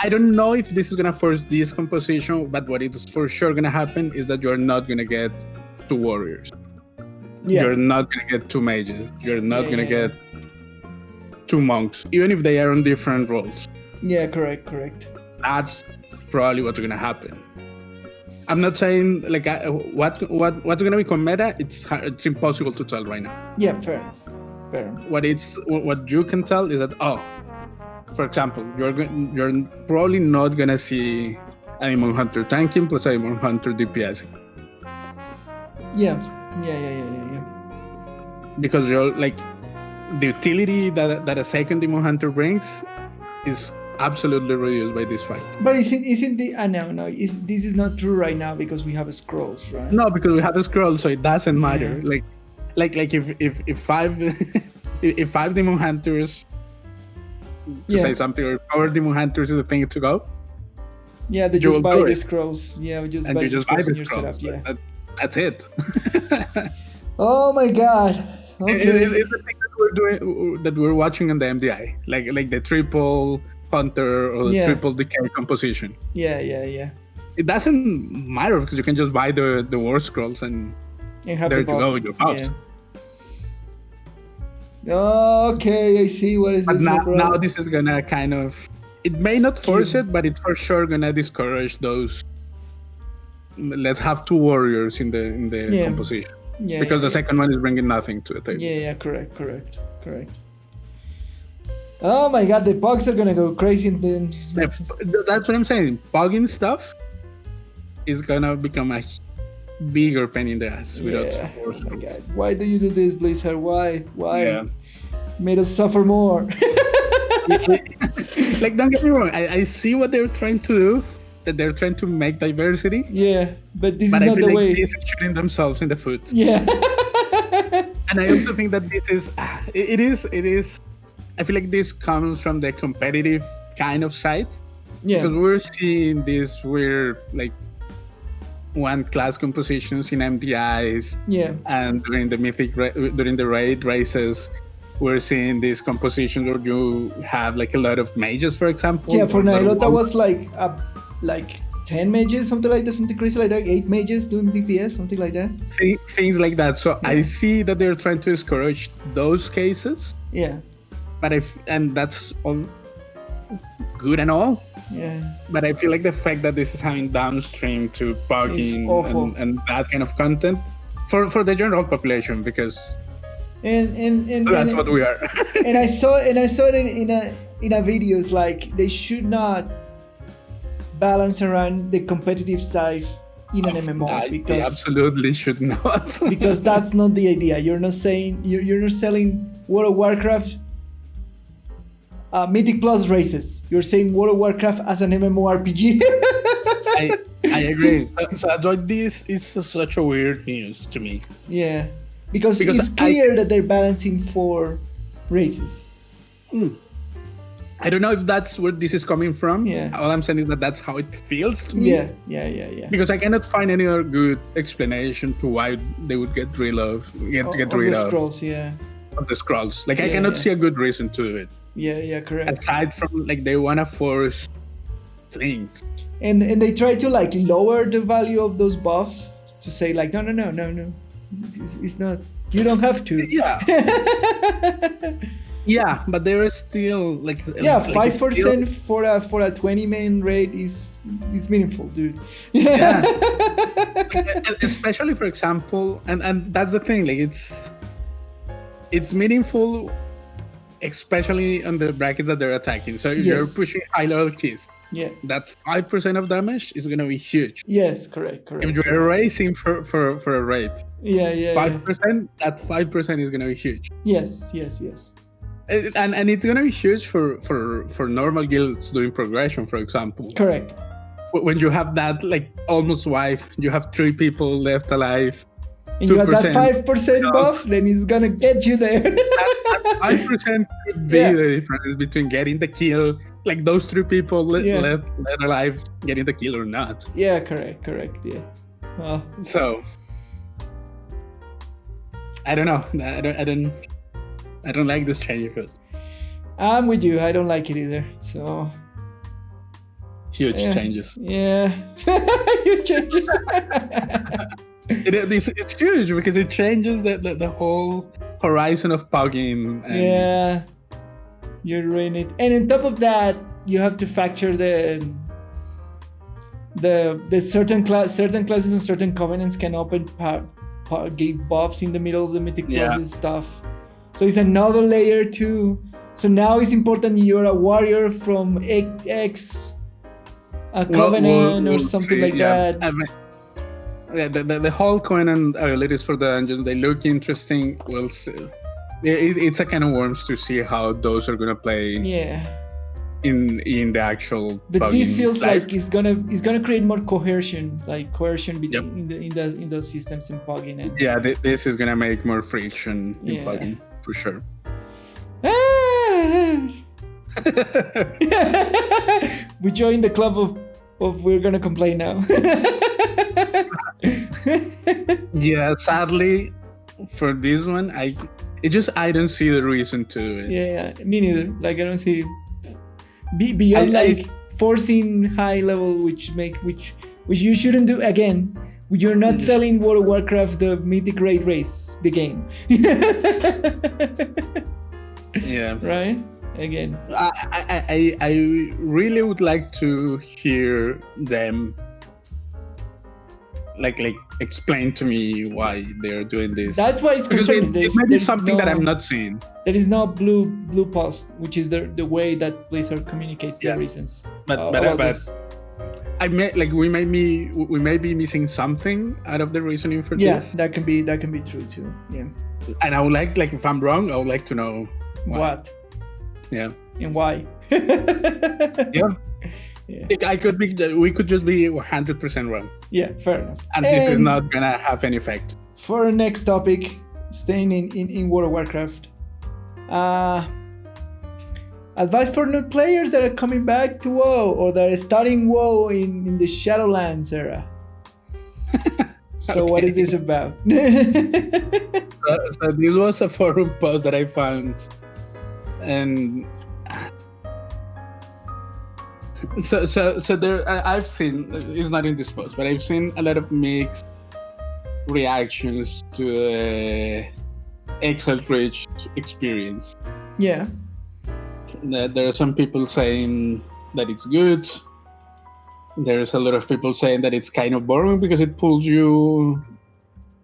I don't know if this is gonna force this composition, but what is for sure gonna happen is that you're not gonna get 2 warriors. Yeah. You're not gonna get 2 mages. You're not gonna get 2 monks, even if they are on different roles. Yeah, correct. That's probably what's gonna happen. I'm not saying like what's gonna become meta. It's impossible to tell right now. Yeah, fair enough. What you can tell is that for example, you're probably not gonna see a Demon Hunter tanking plus a Demon Hunter DPSing. Yeah. Because you're like the utility that a second Demon Hunter brings is absolutely reduced by this fight. But isn't the no? This is not true right now because we have scrolls, right? No, because we have a scroll, so it doesn't matter. Yeah. Like if 5 if 5 Demon Hunters to say something, or power Demon Hunters is the thing to go. Yeah, they just buy the scrolls. Yeah, we just buy the scrolls in your setup. Yeah, that's it. Oh my god. Okay. It's the thing that we're watching on the MDI, like the triple hunter or the triple decay composition. Yeah. It doesn't matter because you can just buy the war scrolls and have there the you go with your buffs. Yeah. Okay, I see. What is but this? Now this is gonna kind of... It may not force it, but it's for sure gonna discourage those. Let's have 2 warriors in the composition. Yeah, because the second one is bringing nothing to the table. Yeah, correct. Oh my god, the pugs are gonna go crazy. That's what I'm saying. Pugging stuff is gonna become a bigger pain in the ass. Yeah. Oh my god. Why do you do this, Blizzard? Why? Yeah. Made us suffer more. Like, don't get me wrong. I see what they're trying to do. That they're trying to make diversity. Yeah, but this is not the way. They're shooting themselves in the foot. Yeah. And I also think that this is... It is... I feel like this comes from the competitive kind of side. Yeah. Because we're seeing these weird, like, one class compositions in MDIs. Yeah. And during the raid races, we're seeing these compositions where you have like a lot of mages, for example. Yeah, for Nailota was like 10 mages, something like that, something crazy like that, 8 mages doing DPS, something like that. Things like that. So I see that they're trying to discourage those cases. Yeah. But and that's all good and all. Yeah. But I feel like the fact that this is having downstream to bugging and that kind of content for the general population, because and that's what we are. and I saw it in a videos, like they should not balance around the competitive side in an MMO, because they absolutely should not. Because that's not the idea. You're not saying you're not selling World of Warcraft Mythic Plus races. You're saying World of Warcraft as an MMORPG. I agree. So this is such a weird news to me. Yeah, because it's clear that they're balancing 4 races. I don't know if that's where this is coming from. Yeah. All I'm saying is that that's how it feels to me. Yeah. Because I cannot find any other good explanation to why they would get rid of the scrolls. Yeah. Of the scrolls. Like I cannot see a good reason to do it. Yeah, correct. Aside from like they wanna force things. And they try to like lower the value of those buffs to say like no. It's not. You don't have to. Yeah. Yeah, but there is still like 5% for a 20-man raid is meaningful, dude. Yeah. Especially, for example, and that's the thing, like it's meaningful especially on the brackets that they're attacking. So if you're pushing high level keys, that 5% of damage is going to be huge. Yes, correct. If you're racing for a raid, 5%, that 5% is going to be huge. Yes. And it's going to be huge for normal guilds doing progression, for example. Correct. When you have that like almost wipe, you have 3 people left alive. And you have that 5% buff, then it's gonna get you there. that 5% could be the difference between getting the kill, like those 3 people left alive, getting the kill or not. Yeah, correct. Yeah. So I don't know. I don't like this change of it. I'm with you. I don't like it either. So huge changes. Yeah, huge changes. It's huge because it changes the whole horizon of pugging. Yeah, you ruin it. And on top of that, you have to factor the certain classes and certain covenants can open give buffs in the middle of the mythic classes stuff. So it's another layer too. So now it's important you're a warrior from X, a covenant or something like that. I mean, the whole covenant abilities for the dungeons, they look interesting. We'll see. It's a can of worms to see how those are gonna play. In the actual. But this feels like it's gonna create more coercion between in those systems in pugging. And this is gonna make more friction in pugging for sure. We joined the club of we're gonna complain now. Sadly for this one, I don't see the reason to it. Yeah, me neither. Like I don't see beyond forcing high level, which you shouldn't do. Again, you're not selling World of Warcraft the mythic raid race, the game. Right. Again, I really would like to hear them like explain to me why they're doing this. That's why it's concerning. It might be something that I'm not seeing. There is no blue post, which is the way that Blizzard communicates their reasons. But we may be missing something out of the reasoning for this. Yes, that can be true too. Yeah. And I would like if I'm wrong, I would like to know why. What. Yeah. And why? We could just be 100% wrong. Yeah, fair enough. And this is not gonna have any effect. For our next topic, staying in World of Warcraft. Advice for new players that are coming back to WoW or that are starting WoW in the Shadowlands era. So what is this about? So this was a forum post that I found, and so there I've seen, it's not in this post, but I've seen a lot of mixed reactions to the Exalt Reach experience. Yeah. There are some people saying that it's good. There's a lot of people saying that it's kind of boring because it pulls you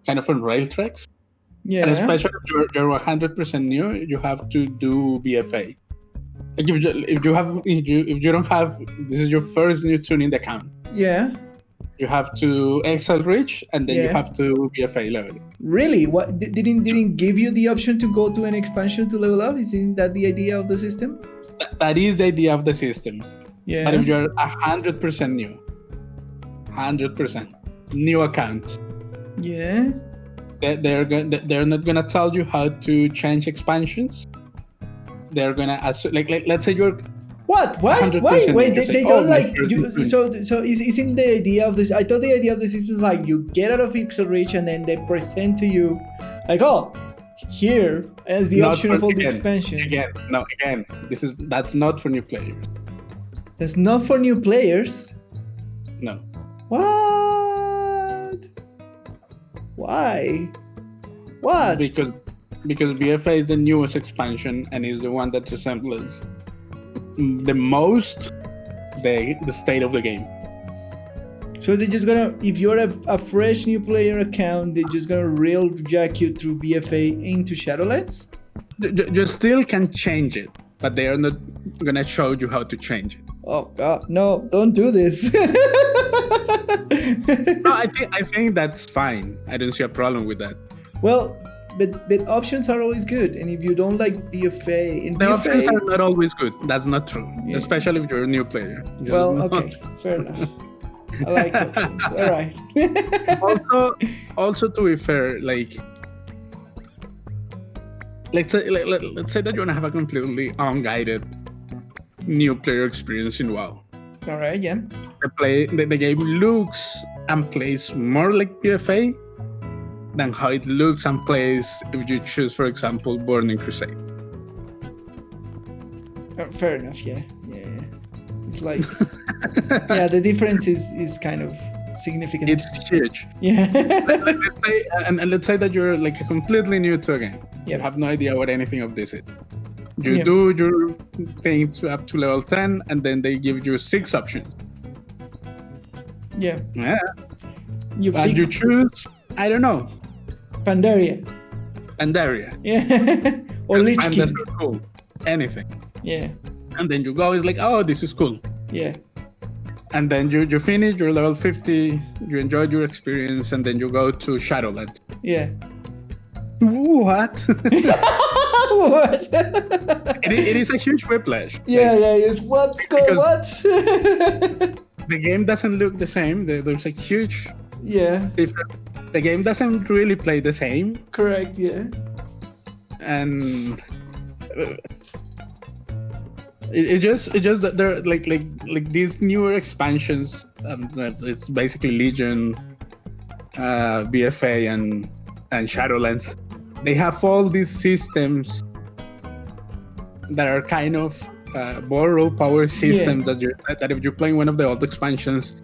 kind of on rail tracks. Yeah. And especially if you're 100% new, you have to do BFA. Like if you don't have, this is your first new tuning account. Yeah. You have to Exalt Reach and then you have to BFA level. Really? What didn't give you the option to go to an expansion to level up? Isn't that the idea of the system? That is the idea of the system. Yeah. But if you're 100% new, 100% new account. Yeah. They're not gonna tell you how to change expansions. They're gonna let's say you're what? Why? Wait, they don't like you. So isn't the idea of this? I thought the idea of this is like you get out of Exalt Reach and then they present to you, like, oh, here as the option of all the expansion. Again, that's not for new players. That's not for new players. No. What? Why? What? Because BFA is the newest expansion and is the one that resembles the most the state of the game. So they're just gonna, if you're a fresh new player account, they're just gonna rail jack you through BFA into Shadowlands? You still can change it, but they are not gonna show you how to change it. Oh God, no! Don't do this. No, I think that's fine. I don't see a problem with that. Well, but options are always good, and if you don't like BFA, in The BFA, options are not always good. That's not true, Yeah. especially if you're a new player. Just well, not- okay, fair enough. I like options. All right. Also, to be fair, like let's say that you want to have a completely unguided new player experience in WoW. All right. Yeah. The game looks and plays more like BFA than how it looks and plays if you choose, for example, Burning Crusade. Fair enough. Yeah. It's like, yeah, the difference is kind of significant. It's huge. Yeah. Let's say, and let's say that you're like completely new to a game. Yeah. You have no idea what anything of this is. You Yeah. do your thing up to level 10, and then they give you 6 options. Yeah. Yeah. You And pick you choose, I don't know, Pandaria. Pandaria. Yeah. Or Lich And King. that's not cool. Anything. Yeah. And then you go, it's like, oh, this is cool. Yeah. And then you finish, you're level 50, you enjoyed your experience, and then you go to Shadowland. Yeah. What? What? it is a huge whiplash. Yeah. Yes. What's going? What? The game doesn't look the same. There's a huge Yeah. difference. The game doesn't really play the same. Correct. Yeah. And it just that they're like these newer expansions. It's basically Legion, BFA, and Shadowlands. They have all these systems that are kind of borrow power systems that if you're playing one of the old expansions,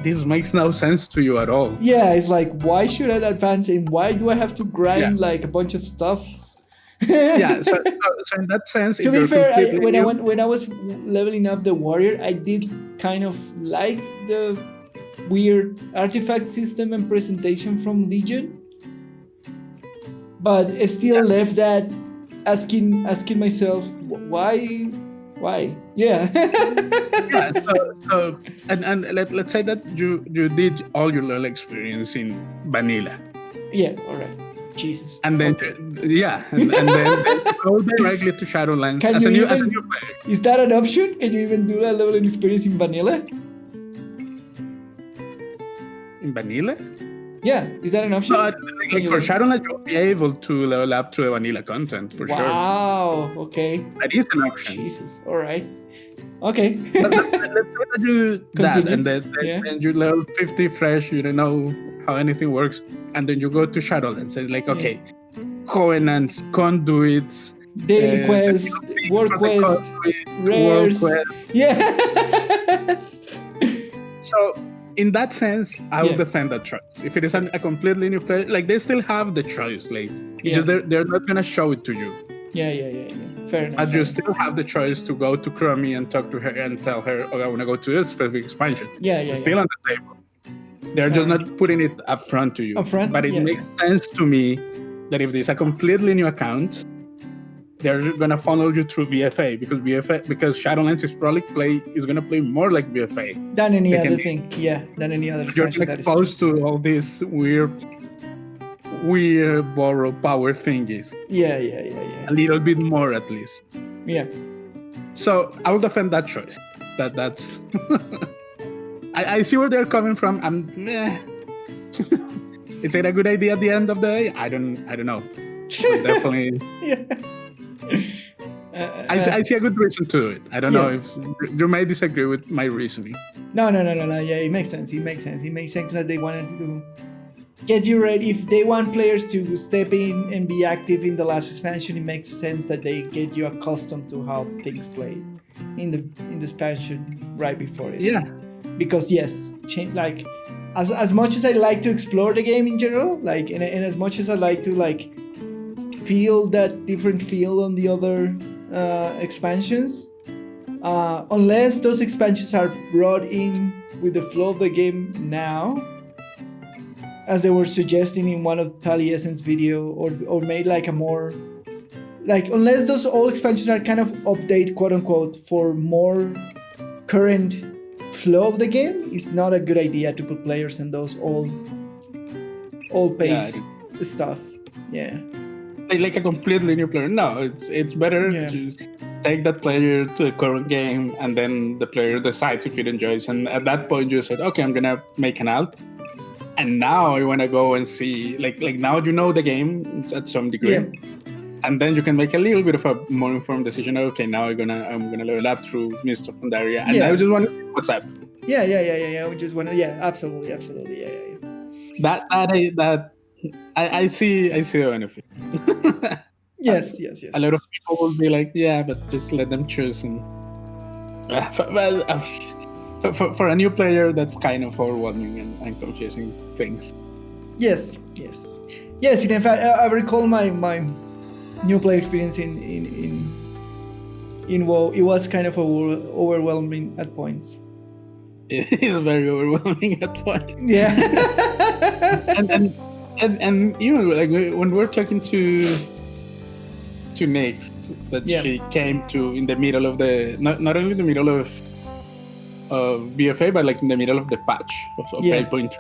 this makes no sense to you at all. Yeah. It's like, why should I advance and why do I have to grind like a bunch of stuff? Yeah, so in that sense, To be fair, when I was leveling up the warrior, I did kind of like the weird artifact system and presentation from Legion, but I still left that asking myself why. Yeah. Yeah, so and let's say that you did all your level experience in vanilla. Yeah. All right. Jesus. And then and then you go directly to Shadowlands Can as a you new even- player. Is that an option? Can you even do that level of experience in vanilla? In vanilla? Yeah. Is that an option? No, like for Shadowlands, you'll be able to level up to the vanilla content for sure. Wow. Okay. That is an option. Jesus. All right. Okay. But let's say that you do that, Continue. and then you level 50 fresh. You don't know how anything works, and then you go to Shadowlands. It's like, okay, covenants, conduits, Daily quest, work quest, rares. quest. Yeah. So in that sense, I will Yeah. defend that choice. If it is a completely new player, like they still have the choice. Like it's just they're not gonna show it to you. Yeah. Fair enough. But you still have the choice to go to Chromie and talk to her and tell her, oh, I want to go to this specific expansion. Yeah. It's still on the table. They're just not putting it up front to you. Upfront, But it yeah. makes sense to me that if there's a completely new account, they're gonna funnel you through BFA because Shadowlands is gonna play more like BFA. Than any They other can- thing. Yeah. Than any other You're expansion. That is exposed to all these weird borrow power thingies. Yeah. A little bit more at least. Yeah. So I will defend that choice. That's I see where they're coming from. Is it a good idea at the end of the day? I don't know. But definitely Yeah. I see a good reason to it. I don't know Yes. if you may disagree with my reasoning. No. Yeah, it makes sense. It makes sense that they wanted to get you ready. If they want players to step in and be active in the last expansion, it makes sense that they get you accustomed to how things play in the expansion right before it. Yeah. Because yes, change, like as much as I like to explore the game in general, like and as much as I like to like feel that different feel on the other expansions, unless those expansions are brought in with the flow of the game now, as they were suggesting in one of Taliesin's video, or made like a more like unless those old expansions are kind of update, quote unquote, for more current flow of the game, it's not a good idea to put players in those old pace stuff. Yeah. Like a completely new player. No, it's better to take that player to the current game, and then the player decides if it enjoys. And at that point, you said, okay, I'm gonna make an alt, and now I want to go and see. Like now you know the game at some degree, and then you can make a little bit of a more informed decision. Okay, now I'm gonna level up through Mist of Pandaria, and I just want to see what's up. Yeah. We just want to. Yeah, absolutely. Yeah. I see the benefit. Yes. A lot of people will be like, yeah, but just let them choose. And for a new player, that's kind of overwhelming and confusing things. Yes. In fact, I recall my new player experience in WoW. It was kind of overwhelming at points. It is very overwhelming at points. Yeah. and even like when we're talking to Nix, that she came to in the middle of the not only the middle of BFA, but like in the middle of the patch of 8.3.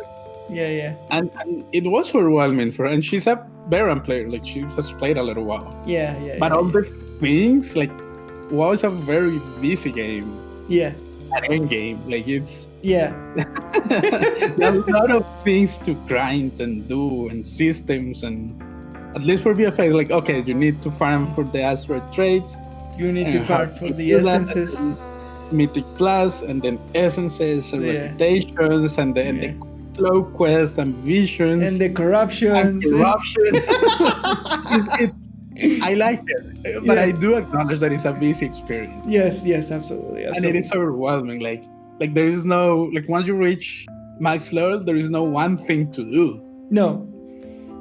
Yeah. And it was overwhelming for her, and she's a veteran player, like she has played a lot of WoW. Yeah. But all the things, like WoW is a very busy game. Yeah. An end game, like it's there's a lot of things to grind and do, and systems, and at least for BFA, like okay, you need to farm for the asteroid traits, you need to farm for the essences, Mythic Plus, and then essences and reputations, and then the flow quest and visions, and the corruptions. It's I like it, but I do acknowledge that it's a busy experience. Yes, absolutely. And it is overwhelming. Like there is no, like once you reach max level, there is no one thing to do. No,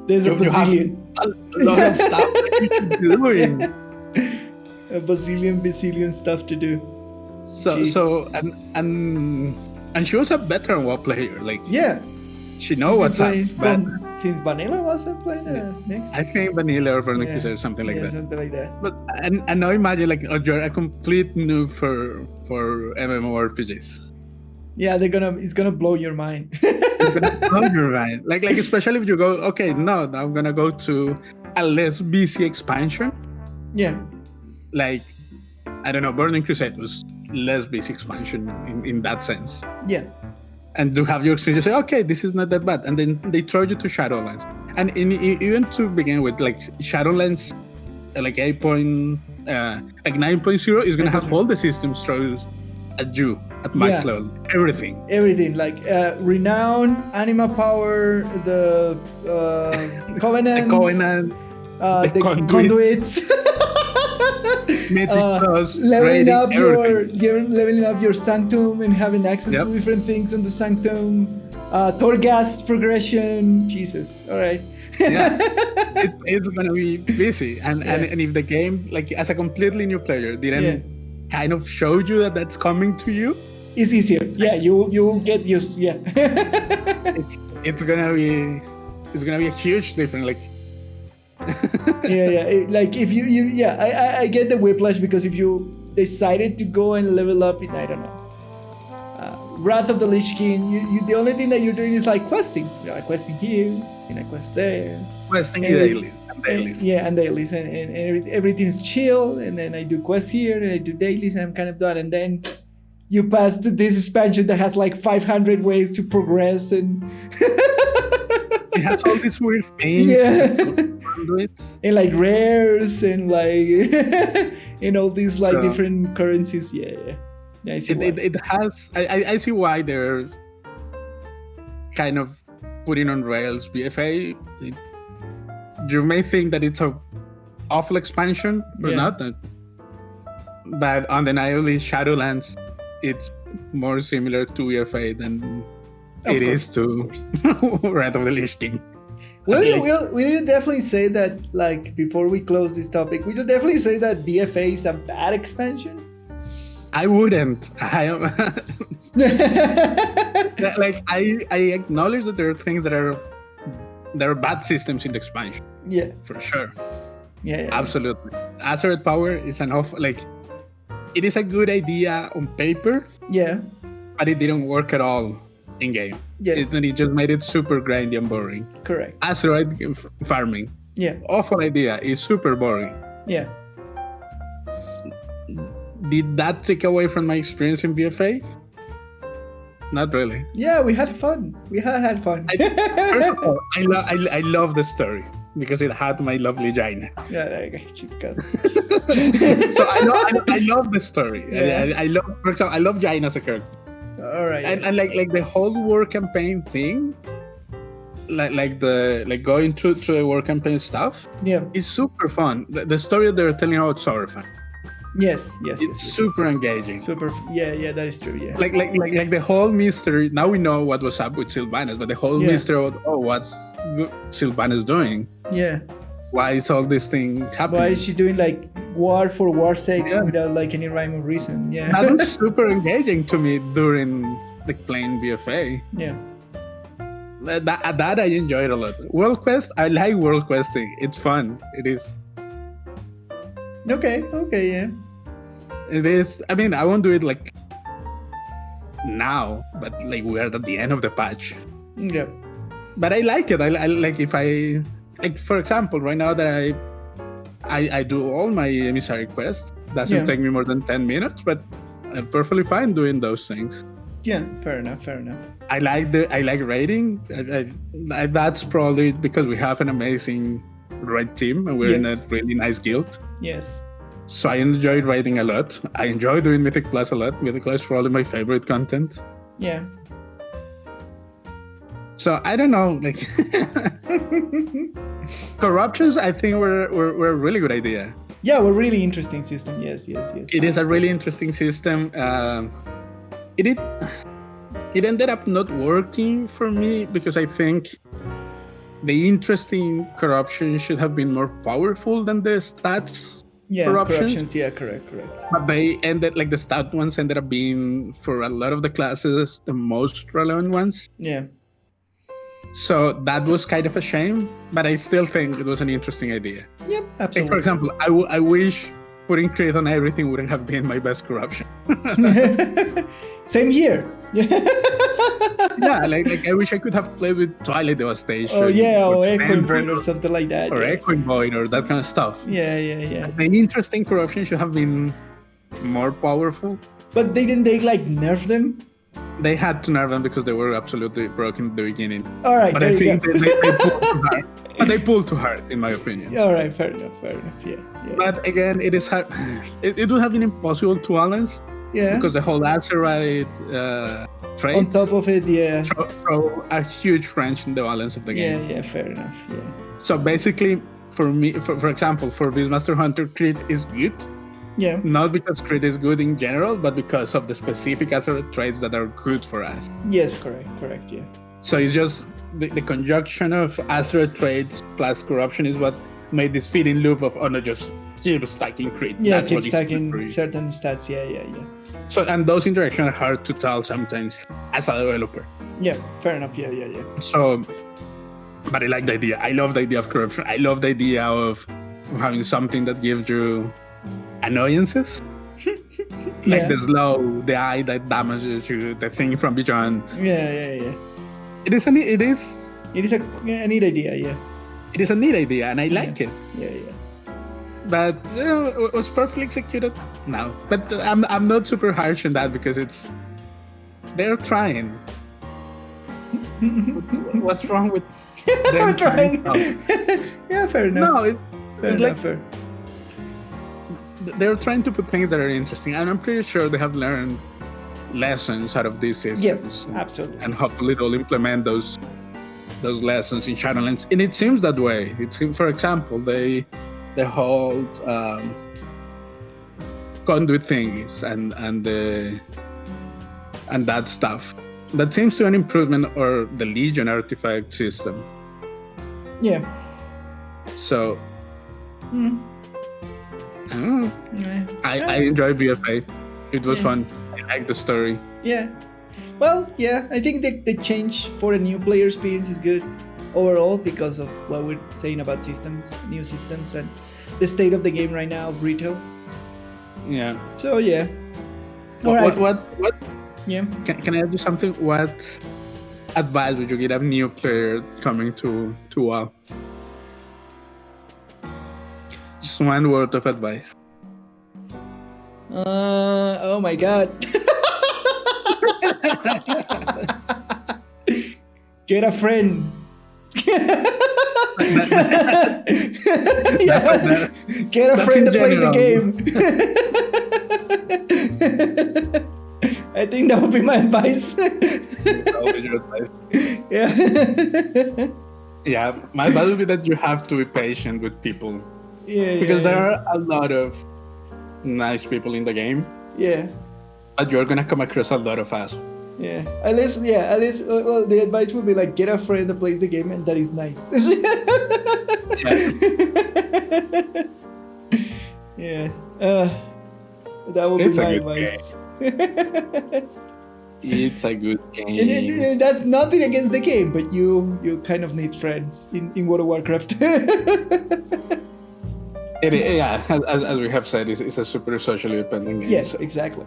there's a bazillion. A lot of stuff that you should be doing. A bazillion stuff to do. So and she was a veteran WoW player. Like she knows what's up. Since Vanilla wasn't playing next. I think Vanilla or Burning Crusade or something like that. Something like that. But and now imagine like you're a complete noob for MMORPGs. Yeah, it's gonna blow your mind. It's gonna blow your mind. Like especially if you go, okay, no, I'm gonna go to a less busy expansion. Yeah. Like I don't know, Burning Crusade was less busy expansion in that sense. Yeah. And to have your experience, say, okay, this is not that bad, and then they throw you to Shadowlands, and even to begin with, like Shadowlands, like 9.0 is gonna have all the systems thrown at you at max level, everything, like renown, anima power, the covenants, the conduits. Leveling up your sanctum and having access to different things in the sanctum, Torghast progression. Jesus, all right. It's gonna be busy, and if the game, like as a completely new player, didn't kind of show you that that's coming to you, it's easier. Yeah, you'll get used. Yeah, it's gonna be a huge difference. Like. Like if you I get the whiplash, because if you decided to go and level up in, I don't know, Wrath of the Lich King, you the only thing that you're doing is like questing. You're like questing here and I quest there, questing daily and dailies and everything's chill, and then I do quests here and I do dailies and I'm kind of done, and then you pass to this expansion that has like 500 ways to progress, and it has all these weird things. And like rares and like and all these like different currencies. I see it has. I see why they're kind of putting on rails BFA. You may think that it's a awful expansion or not, but undeniably Shadowlands, it's more similar to BFA than it is to Wrath of the Lich King. Will you definitely say that, like, before we close this topic, will you definitely say that BFA is a bad expansion? I wouldn't. I acknowledge that there are things that are bad systems in the expansion. Yeah. For sure. Yeah. Absolutely. Accurate power is it is a good idea on paper, Yeah. but it didn't work at all in game. Yes. It just made it super grindy and boring. Correct. Accurate farming. Yeah. Awful idea. It's super boring. Yeah. Did that take away from my experience in BFA? Not really. Yeah, we had fun. We had fun. First of all, I love the story because it had my lovely Jaina. Yeah, there you go. Chicas. So I love the story. Yeah. I love, for example, I love Jaina as a character. All right. And like the whole war campaign thing, like going through the war campaign stuff, Yeah. is super fun. The story that they're telling about Sorafan, Yes. it's super engaging. Super. Yeah, that is true. Yeah. Like the whole mystery. Now we know what was up with Sylvanas, but the whole mystery of what's Sylvanas doing? Yeah. Why is all this thing happening? Why is she doing like war for war's sake without like any rhyme or reason? Yeah. That was super engaging to me during playing BFA. Yeah. That I enjoyed a lot. World Quest, I like world questing. It's fun. It is. Okay. Yeah. It is. I mean, I won't do it like now, but like we're at the end of the patch. Yeah. But I like it. I like if I like, for example, right now that I do all my emissary quests. Doesn't take me more than 10 minutes, but I'm perfectly fine doing those things. Yeah, fair enough. I like raiding. That's probably because we have an amazing raid team and we're in a really nice guild. Yes. So I enjoy raiding a lot. I enjoy doing Mythic Plus a lot. Mythic Plus is probably my favorite content. Yeah. So I don't know, like corruptions. I think were a really good idea. Yeah, a really interesting system. Yes. It is a really interesting system. It ended up not working for me because I think the interesting corruption should have been more powerful than the stats. Yeah, corruptions. Yeah, correct. But they ended, like the stat ones ended up being, for a lot of the classes, the most relevant ones. Yeah. So that was kind of a shame, but I still think it was an interesting idea. Yep, absolutely. Like, for example, I wish putting crit on everything wouldn't have been my best corruption. Same here. Yeah, like I wish I could have played with Twilight Devastation. Oh yeah, or Echoing Void or something like that. Or Echoing Void or that kind of stuff. Yeah. The interesting corruption should have been more powerful. But didn't they like nerf them? They had to nerf them because they were absolutely broken at the beginning. All right, but I think they pulled too hard. But they pulled too hard, in my opinion. All right, fair enough. Yeah. But again, it is hard. It would have been impossible to balance. Yeah. Because the whole Azerite traits on top of it, yeah. throw a huge wrench in the balance of the game. Yeah, fair enough. Yeah. So basically, for me, for example, for Beastmaster Hunter, crit is good. Yeah. Not because crit is good in general, but because of the specific Azerite traits that are good for us. Yes, correct, yeah. So it's just the conjunction of Azerite traits plus corruption is what made this feeding loop of, just keep stacking crit. Yeah, That's keep stacking certain stats, yeah. So, and those interactions are hard to tell sometimes as a developer. Yeah, fair enough, yeah. So, but I like the idea. I love the idea of corruption. I love the idea of having something that gives you annoyances. Like the slow, the eye that damages you, the thing from beyond. Yeah. It is a neat idea, yeah. It is a neat idea, and I like it. Yeah. But it was perfectly executed. No, but I'm not super harsh on that because they're trying. What's wrong with them trying? Yeah, fair enough. No, it's like fair. They're trying to put things that are interesting, and I'm pretty sure they have learned lessons out of these systems. Yes, absolutely. And hopefully they'll implement those lessons in Shadowlands. And it seems that way. It seems, for example, they hold conduit thingies and that stuff. That seems to be an improvement, or the Legion artifact system. Yeah. So I don't know. Yeah. I enjoy BFA. It was fun. I like the story. Yeah. Well, yeah, I think the change for a new player experience is good. overall because of what we're saying about systems, new systems, and the state of the game right now of retail. Yeah. So yeah. All right. What? Yeah. Can I ask you something? What advice would you give a new player coming to WoW? Just one word of advice. Oh my god. Get a friend. Get a friend that plays the game. I think that would be my advice. That would be your advice. Yeah. Yeah, my advice would be that you have to be patient with people. Yeah. Because there are a lot of nice people in the game. Yeah. But you're gonna come across a lot of assholes. Yeah. At least, well, the advice would be like, get a friend that plays the game and that is nice. Yeah. That would be my advice. It's a good game. And that's nothing against the game, but you kind of need friends in World of Warcraft. As we have said, it's a super socially dependent game. Yes, exactly.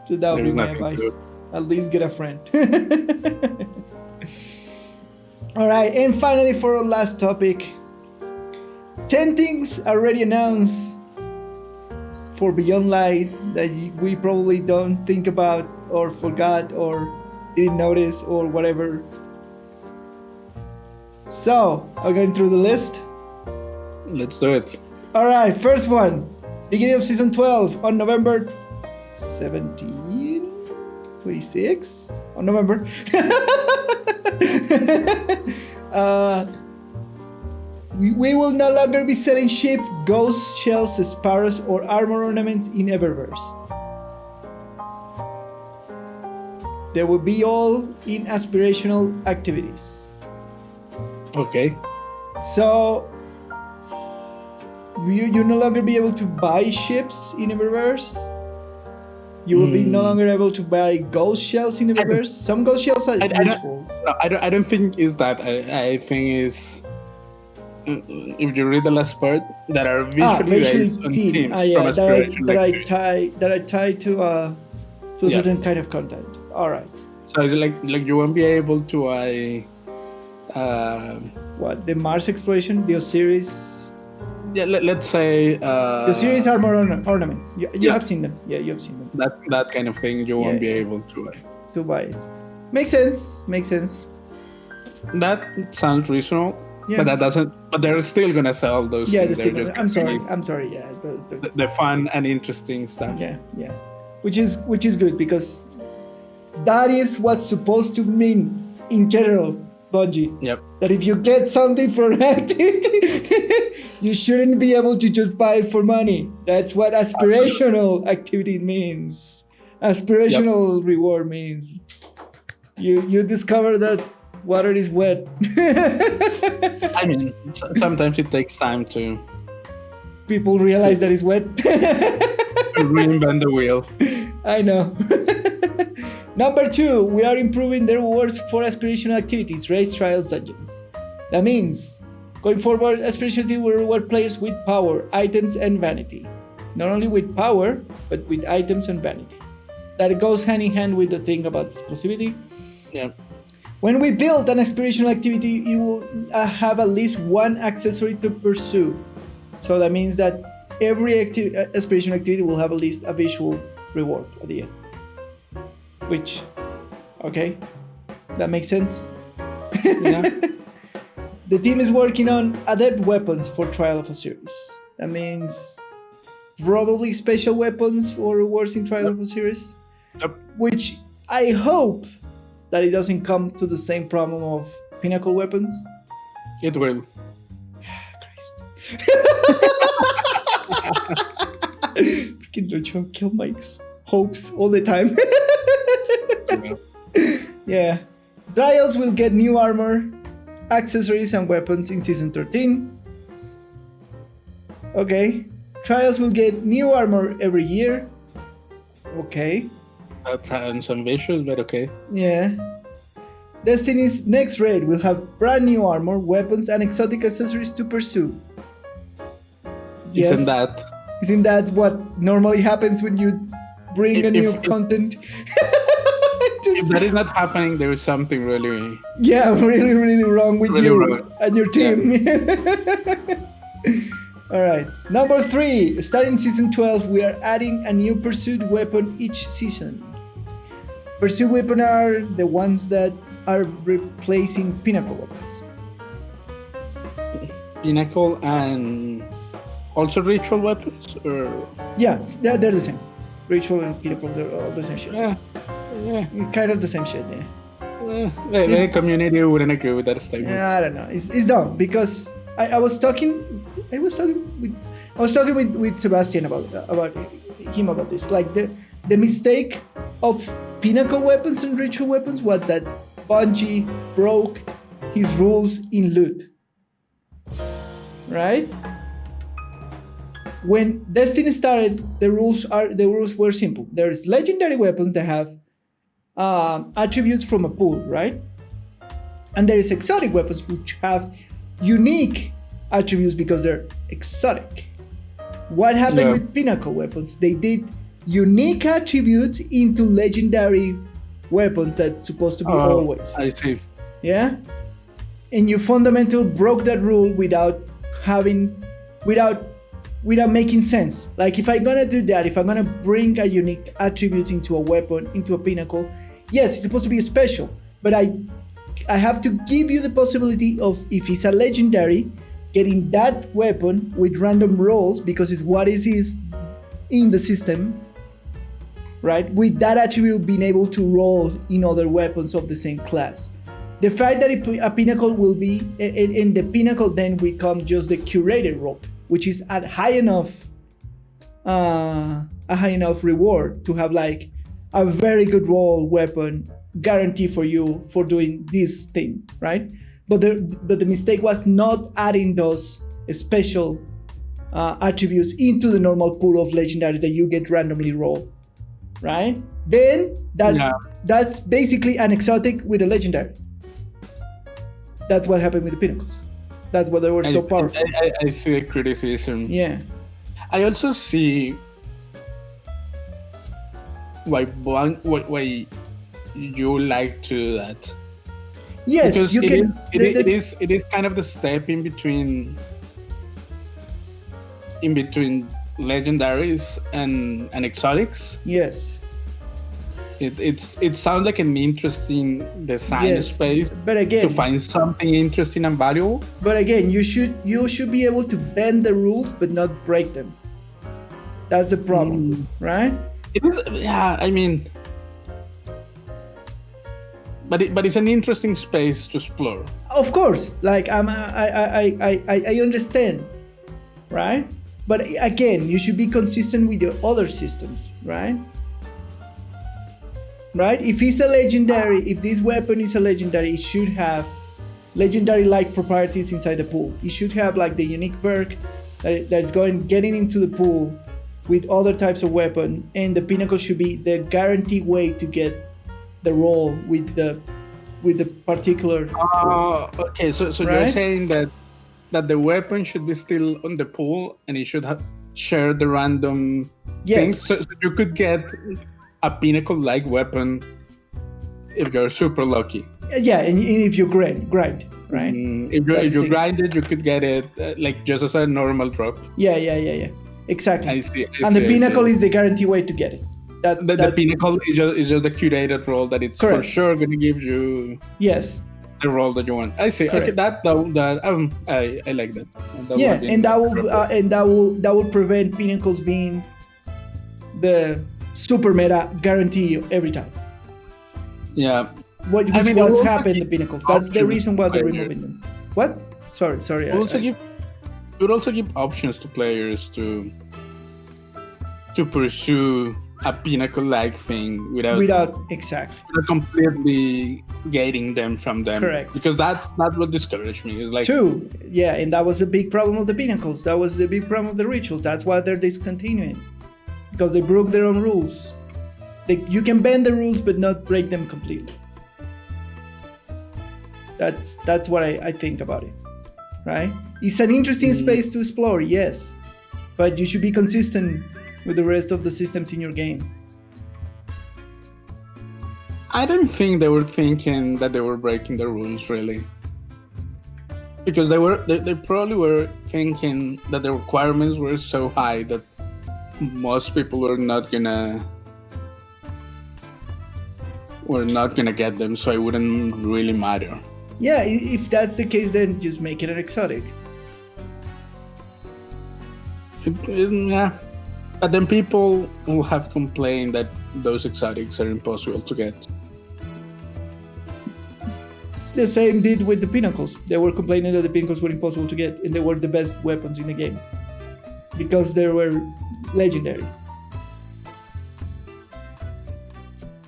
So that would be my advice. At least get a friend. All right, and finally for our last topic, 10 things already announced for Beyond Light that we probably don't think about or forgot or didn't notice or whatever. So, I'm going through the list. Let's do it. All right, first one. Beginning of season 12 on November 17, 26? On November. We will no longer be selling ship, ghost shells, sparrows, or armor ornaments in Eververse. They will be all in aspirational activities. Okay. So you no longer be able to buy ships in Eververse. You will be no longer able to buy ghost shells in Eververse. Some ghost shells are useful. I don't think it's that. I think it's if you read the last part, that are visually based on themes from aspiration that I tie to a certain kind of content. All right. So it's like you won't be able to buy what, the Mars exploration, the Osiris. Yeah, let's say the Osiris armor ornaments. You have seen them. Yeah, you have seen them. That kind of thing you won't be able to buy it. Makes sense. That sounds reasonable. Yeah. But that doesn't. But they're still gonna sell those. Yeah, things. I'm sorry. Yeah, the fun and interesting stuff. Yeah. Which is good because that is what's supposed to mean in general, Bungie. Yep. That if you get something for an activity, you shouldn't be able to just buy it for money. That's what aspirational activity means. Aspirational reward means. You discover that water is wet. I mean, sometimes it takes time to people realize that it's wet. Reinvent the wheel. I know. Number 2, we are improving the rewards for aspirational activities, race, trials, dungeons. That means, going forward, aspirational activity will reward players with power, items, and vanity. Not only with power, but with items and vanity. That goes hand in hand with the thing about exclusivity. Yeah. When we build an aspirational activity, you will have at least one accessory to pursue. So that means that every aspirational activity will have at least a visual reward at the end. Which, okay, that makes sense. Yeah. The team is working on adept weapons for Trial of Osiris. That means probably special weapons for rewards in Trial of Osiris. Yep. Which I hope that it doesn't come to the same problem of pinnacle weapons. It will. Christ. Freaking Lucho, kill Mike's hopes all the time. Yeah. Trials will get new armor, accessories, and weapons in Season 13. Okay. Trials will get new armor every year. Okay. That sounds ambitious, but okay. Yeah. Destiny's next raid will have brand new armor, weapons, and exotic accessories to pursue. Isn't that what normally happens when you bring a new content? If that is not happening, there is something really... Yeah, really, really wrong with you wrong. and your team. Yeah. All right. Number 3. Starting season 12, we are adding a new pursuit weapon each season. Pursuit weapons are the ones that are replacing pinnacle weapons. Pinnacle and also ritual weapons? Or... Yeah, they're the same. Ritual and pinnacle, they're all the same shit. Yeah. Kind of the same shit, yeah. The community wouldn't agree with that statement. Yeah, I don't know. It's dumb because I was talking with Sebastian about him about this. Like the mistake of pinnacle weapons and ritual weapons was that Bungie broke his rules in loot. Right? When Destiny started, the rules were simple. There's legendary weapons that have attributes from a pool, right? And there is exotic weapons which have unique attributes because they're exotic. What happened with pinnacle weapons? They did unique attributes into legendary weapons that's supposed to be always. I see. Yeah? And you fundamentally broke that rule without making sense. Like if I'm gonna do that, if I'm gonna bring a unique attribute into a weapon, into a pinnacle, yes, it's supposed to be special, but I have to give you the possibility of, if it's a legendary, getting that weapon with random rolls because it's what it is in the system, right? With that attribute being able to roll in other weapons of the same class. The fact that a pinnacle will be, in the pinnacle then become just the curated roll, which is a high enough reward to have like a very good roll weapon guarantee for you for doing this thing, right? But the mistake was not adding those special attributes into the normal pool of legendaries that you get randomly roll, right? Then that's basically an exotic with a legendary. That's what happened with the pinnacles. That's why they were so powerful. I see the criticism. Yeah. I also see why you like to do that. Yes, because you can. It is kind of the step in between legendaries and exotics. Yes. It sounds like an interesting design space, but again, to find something interesting and valuable. But again, you should be able to bend the rules but not break them. That's the problem, right? It is, yeah. I mean, but it's an interesting space to explore. Of course, like I understand, right? But again, you should be consistent with your other systems, right? Right? If it's a legendary, if this weapon is a legendary, it should have legendary-like properties inside the pool. It should have like the unique perk that's getting into the pool with other types of weapon, and the pinnacle should be the guaranteed way to get the roll with the particular. Okay. So right? You're saying that the weapon should be still on the pool, and it should have shared the random things, so you could get a pinnacle-like weapon if you're super lucky. Yeah, and if you grind, right? If you grind it, you could get it like just as a normal drop. Yeah. Exactly. I see. The pinnacle is the guaranteed way to get it. The pinnacle is just the curated roll that it's for sure going to give you. Yes. The roll that you want. I see. Correct. Okay, I like that. That will prevent pinnacles being the super meta guarantee every time. Yeah. Which was happened in the pinnacles. That's the reason why they're removing them. What? Sorry. It would also give options to players to pursue a pinnacle-like thing without completely gating them from them. Correct. Because that's what discouraged me. Is like true. Yeah, and that was the big problem of the pinnacles. That was the big problem of the rituals. That's why they're discontinuing. Because they broke their own rules. You can bend the rules but not break them completely. That's what I think about it, right? It's an interesting space to explore, yes, but you should be consistent with the rest of the systems in your game. I don't think they were thinking that they were breaking the rules, really. Because they probably were thinking that the requirements were so high that most people were not gonna get them, so it wouldn't really matter. Yeah, if that's the case, then just make it an exotic. Yeah, but then people will have complained that those exotics are impossible to get. The same did with the pinnacles. They were complaining that the pinnacles were impossible to get, and they were the best weapons in the game because they were legendary.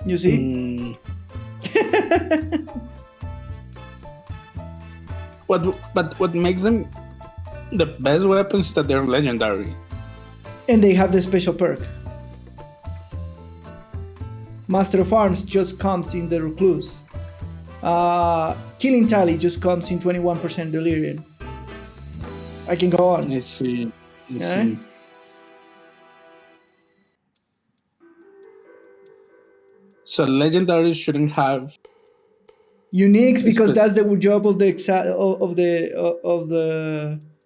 You see? What makes them the best weapons is that they're legendary. And they have the special perk. Master of Arms just comes in the Recluse. Killing Tally just comes in 21% Delirium. I can go on. Let's see. So legendaries shouldn't have uniques because that's the job of the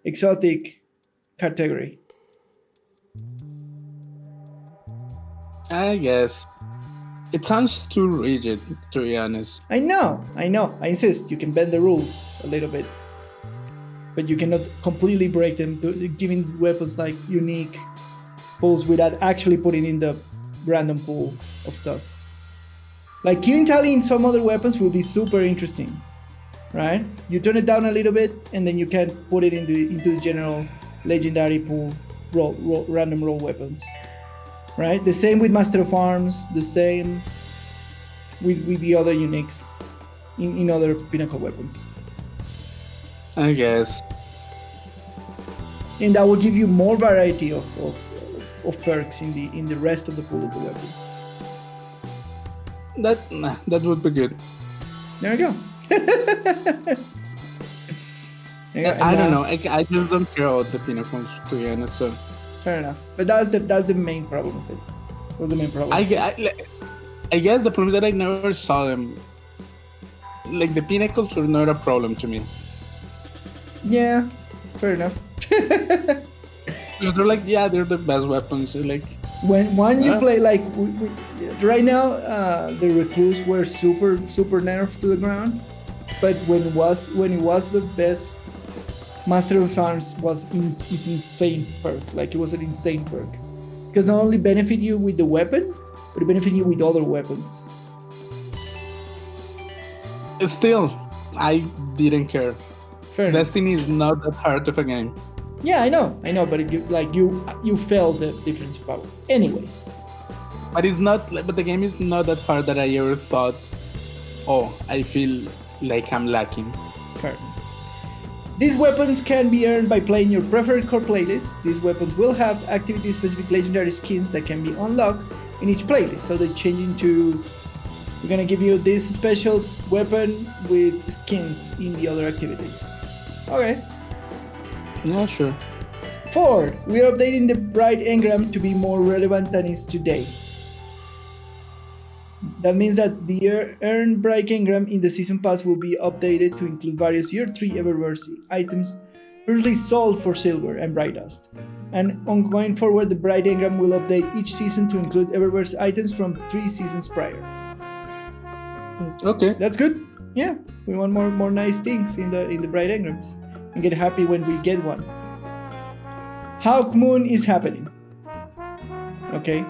exotic category. I guess. It sounds too rigid, to be honest. I know. I insist. You can bend the rules a little bit. But you cannot completely break them, giving weapons like unique pulls without actually putting in the random pool of stuff. Like killing tally in some other weapons will be super interesting, right? You turn it down a little bit and then you can put it into the general legendary pool, random roll weapons. Right? The same with Master of Arms, the same with the other uniques in other pinnacle weapons. I guess. And that will give you more variety of perks in the rest of the pool of the weapons. That would be good. There you go. I don't know. I just don't care about the pinnacles, to be honest. So. Fair enough, but that's the main problem of it. What's the main problem? I guess the problem is that I never saw them. Like the pinnacles were not a problem to me. Yeah, fair enough. They're like, yeah, they're the best weapons. Like when you play like right now, the Recluse were super nerfed to the ground, but when it was the best. Master of Arms is insane perk. Like it was an insane perk. Because not only benefit you with the weapon, but it benefit you with other weapons. Still, I didn't care. Fair Destiny is not that hard of a game. Yeah, I know, but if you felt the difference of power. Anyways. But the game is not that hard that I ever thought, oh, I feel like I'm lacking. Fair enough. These weapons can be earned by playing your preferred core playlist. These weapons will have activity-specific legendary skins that can be unlocked in each playlist. So they change into... We're gonna give you this special weapon with skins in the other activities. Okay. Yeah, sure. 4. We are updating the Bright Engram to be more relevant than it is today. That means that the earned Bright Engram in the Season Pass will be updated to include various Year 3 Eververse items previously sold for Silver and Bright Dust. And going forward, the Bright Engram will update each season to include Eververse items from 3 seasons prior. Okay. That's good. Yeah, we want more nice things in the Bright Engrams. And get happy when we get one. Hawk Moon is happening. Okay.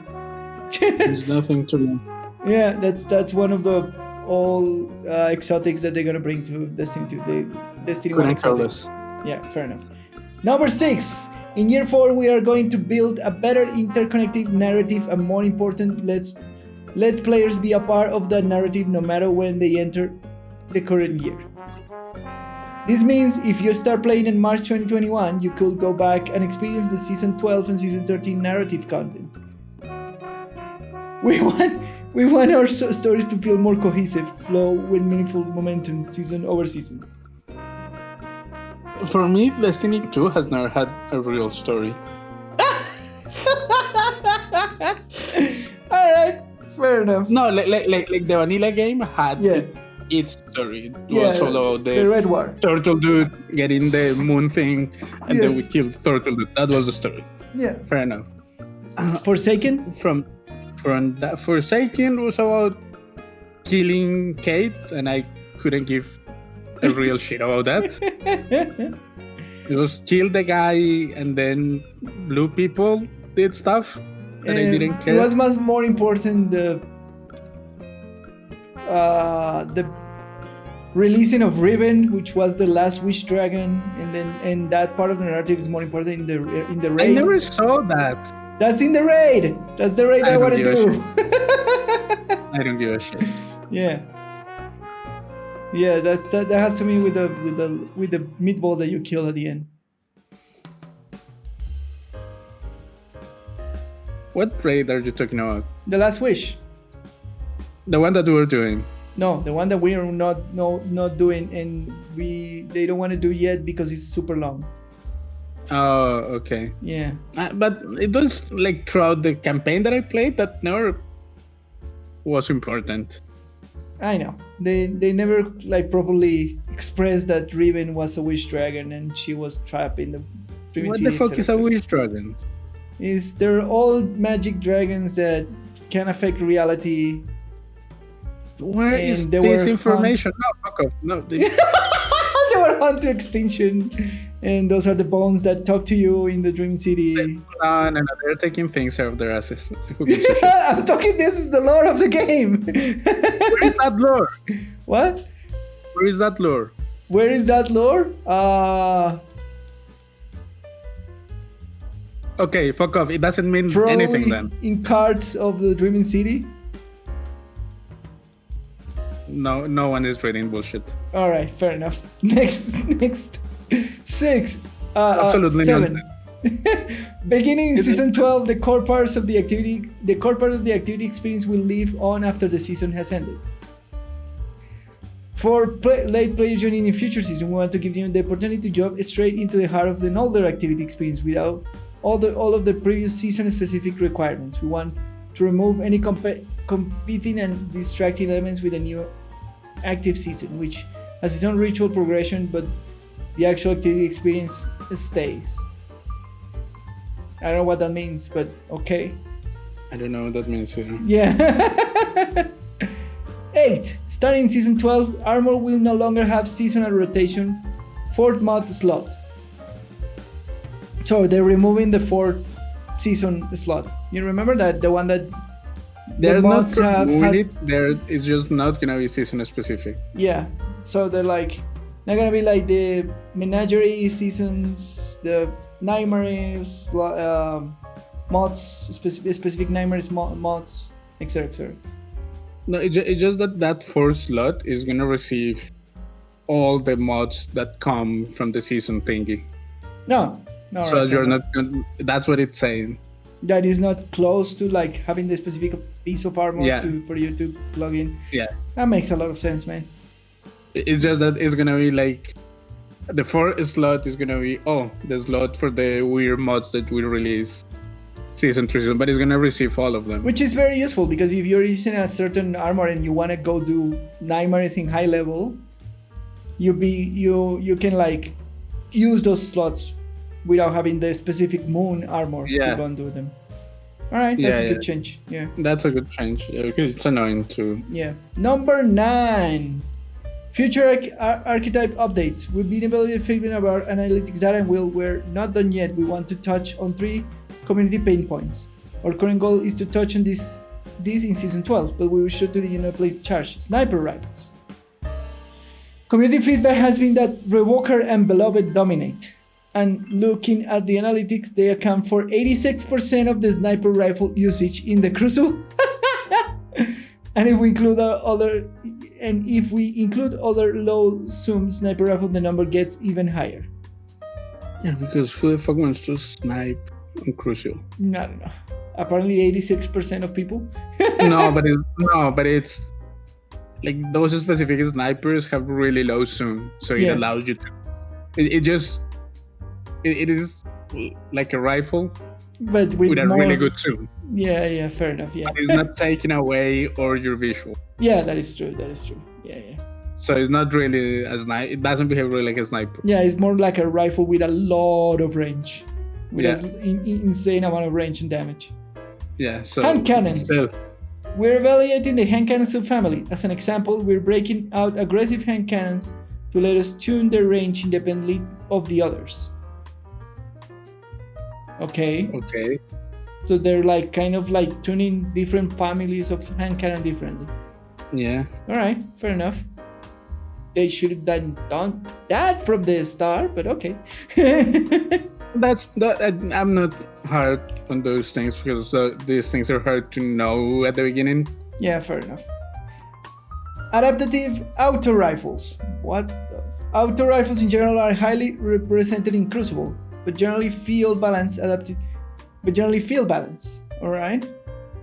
There's nothing to know. Yeah, that's one of the all exotics that they're gonna bring to Destiny 2. The Destiny 1 exotics. Yeah, fair enough. Number 6. In Year 4, we are going to build a better interconnected narrative, and more important, let players be a part of the narrative no matter when they enter the current year. This means if you start playing in March 2021, you could go back and experience the Season 12 and Season 13 narrative content. We want our stories to feel more cohesive, flow with meaningful momentum, season over season. For me, Destiny 2 has never had a real story. Alright, fair enough. No, like the vanilla game had its story. It was all about the Red War. Turtle dude getting the moon thing, and then we killed Turtle dude. That was the story. Yeah. Fair enough. Forsaken? From that, Forsaken was about killing Kate, and I couldn't give a real shit about that. It was kill the guy, and then blue people did stuff that I didn't care. It was much more important the releasing of Riven, which was the last Wish Dragon, and that part of the narrative is more important in the raid. I never saw that. That's in the raid. That's the raid I want to do. I don't give a shit. Yeah. Yeah, that has to be with the meatball that you kill at the end. What raid are you talking about? The Last Wish. The one that we were doing. No, the one that we are not doing, and they don't want to do yet because it's super long. Oh, okay. Yeah. But it was like throughout the campaign that I played that never was important. I know. They never like properly expressed that Riven was a Wish Dragon and she was trapped in the Dreaming What City, the fuck is a Wish Dragon? They're all magic dragons that can affect reality. Where is this information? No, fuck off. No. They were hunt to extinction, and those are the bones that talk to you in the Dreaming City. No, they're taking things out of their asses. I'm talking. This is the lore of the game. Where is that lore? What? Where is that lore? Where is that lore? Okay, fuck off. It doesn't mean anything then. In cards of the Dreaming City. No one is reading bullshit. All right, fair enough. Next 6. Absolutely 7. Beginning in season 12, the core parts of the activity experience will live on after the season has ended. For late players joining in future season, we want to give them the opportunity to jump straight into the heart of an older activity experience without all of the previous season specific requirements. We want to remove any competing and distracting elements with a new active season, which has its own ritual progression, but the actual activity experience stays. I don't know what that means, but okay. I don't know what that means either. Yeah. 8. Starting in season 12, armor will no longer have seasonal rotation 4th mod slot. So they're removing the 4th season slot. You remember that the one that they're not removing it. It's just not gonna be season specific. Yeah. So they're like not gonna be like the menagerie seasons, the nightmares mods, specific nightmares mods, etc. etc. No, it's just that 4th slot is gonna receive all the mods that come from the season thingy. No. So right, you're not. That's what it's saying. That is not close to like having the specific piece of armor for you to plug in. Yeah. That makes a lot of sense, man. It's just that it's gonna be like the 4th slot is gonna be the slot for the weird mods that we release season 3, but it's gonna receive all of them. Which is very useful because if you're using a certain armor and you wanna go do nightmares in high level, you can like use those slots without having the specific moon armor to go and do them. Alright, that's a good change. Yeah. That's a good change. Yeah, because it's annoying too. Yeah. Number 9. Future archetype updates. We've been evaluating about analytics data and we're not done yet. We want to touch on 3 community pain points. Our current goal is to touch on this in season 12, but we will show to the place to charge. Sniper rifles. Community feedback has been that Revoker and Beloved dominate. And looking at the analytics, they account for 86% of the sniper rifle usage in the Crucible. And if we include other low zoom sniper rifle, the number gets even higher. Yeah, because who the fuck wants to snipe on Crucible? I don't know. apparently 86% of people. no, but it's like those specific snipers have really low zoom, so it allows you to. It is like a rifle, but with a really good zoom. Yeah, fair enough. Yeah, but it's not taking away all your visual. Yeah, that is true. Yeah. So it's not really a sniper. It doesn't behave really like a sniper. Yeah, it's more like a rifle with a lot of range, with an insane amount of range and damage. Yeah. So hand cannons. Still. We're evaluating the hand cannon subfamily. As an example, we're breaking out aggressive hand cannons to let us tune their range independently of the others. Okay. So they're like kind of like tuning different families of hand cannon differently. Yeah. All right, fair enough. They should have done that from the start, but okay. I'm not hard on those things because these things are hard to know at the beginning. Yeah, fair enough. Adaptive auto rifles. What? Auto rifles in general are highly represented in Crucible, but generally feel balanced. All right.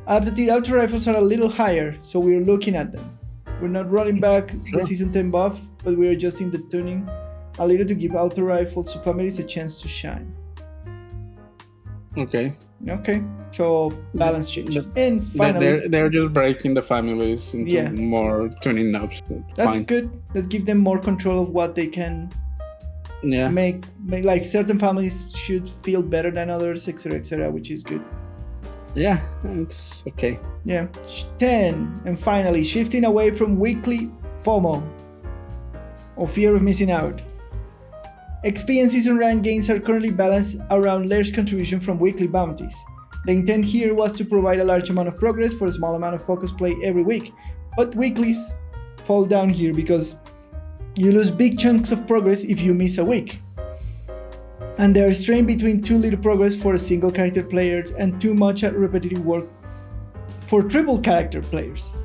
Adaptive auto rifles are a little higher, so we're looking at them. We're not rolling back the Season 10 buff, but we're adjusting the tuning a little to give auto rifles to families a chance to shine. Okay. So balance changes. And finally, they're just breaking the families into more tuning knobs. That's good. Let's give them more control of what they can make. Like certain families should feel better than others, etc., which is good. Yeah, it's okay. Yeah. 10. And finally, shifting away from weekly FOMO, or fear of missing out. XP and season rank gains are currently balanced around large contribution from weekly bounties. The intent here was to provide a large amount of progress for a small amount of focus play every week, but weeklies fall down here because you lose big chunks of progress if you miss a week. And they are strained between too little progress for a single character player and too much repetitive work for triple character players.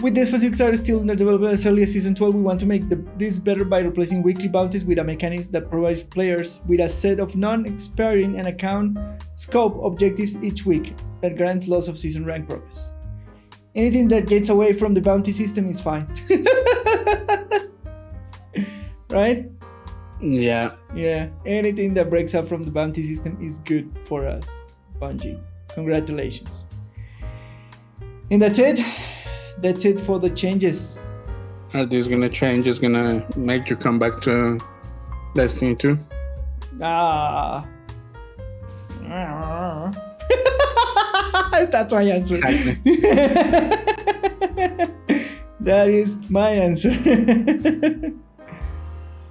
With the specifics are still in their development as early as Season 12, we want to make this better by replacing weekly bounties with a mechanism that provides players with a set of non-expiring and account scope objectives each week that grant lots of season rank progress. Anything that gets away from the bounty system is fine. Right? Yeah. Anything that breaks up from the bounty system is good for us, Bungie. Congratulations. And that's it. That's it for the changes. Are these gonna change? Is gonna make you come back to Destiny 2? That's my answer. Exactly. That is my answer.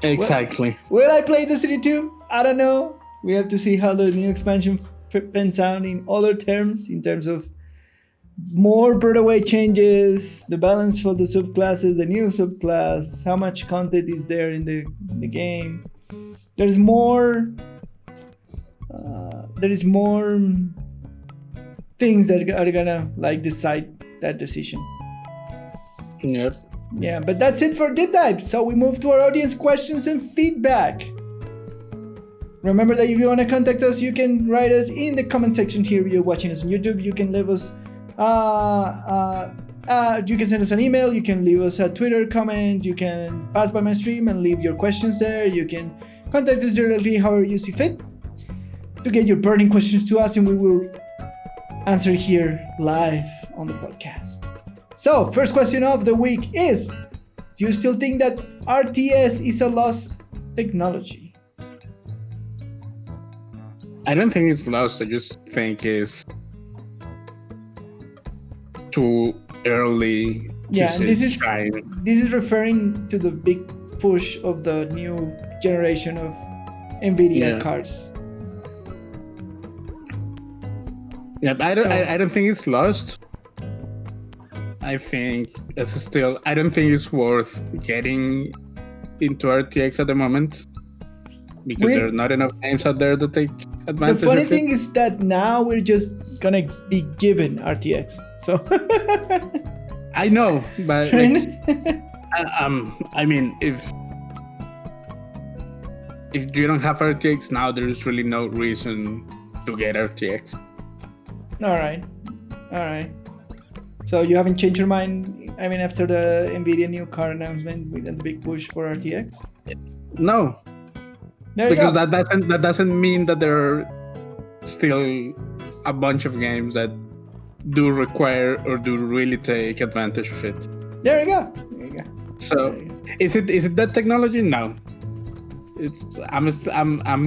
Exactly. Will I play Destiny 2? I don't know. We have to see how the new expansion pans out in other terms, in terms of more breakaway changes, the balance for the subclasses, the new subclass, how much content is there in the game. There's more things that are gonna decide that decision. Yep. Yeah, but that's it for Deep Dive. So we move to our audience questions and feedback. Remember that if you want to contact us, you can write us in the comment section here. If you're watching us on YouTube, you can leave us you can send us an email, you can leave us a Twitter comment, you can pass by my stream and leave your questions there. You can contact us directly however you see fit to get your burning questions to us, and we will answer here live on the podcast. So, first question of the week is, do you still think that RTS is a lost technology? I don't think it's lost. I just think it's too early to shine. This is referring to the big push of the new generation of NVIDIA cards. Yeah, I don't think it's lost. I think I don't think it's worth getting into RTX at the moment because there are not enough games out there to take advantage of it. The funny thing is that now we're just gonna be given RTX. So I know, but I mean, if you don't have RTX now, there's really no reason to get RTX. All right. So you haven't changed your mind? I mean, after the NVIDIA new car announcement with the big push for RTX? No, There because you go. that doesn't mean that there are still a bunch of games that do require or do really take advantage of it. There you go. So is it that technology? No. I'm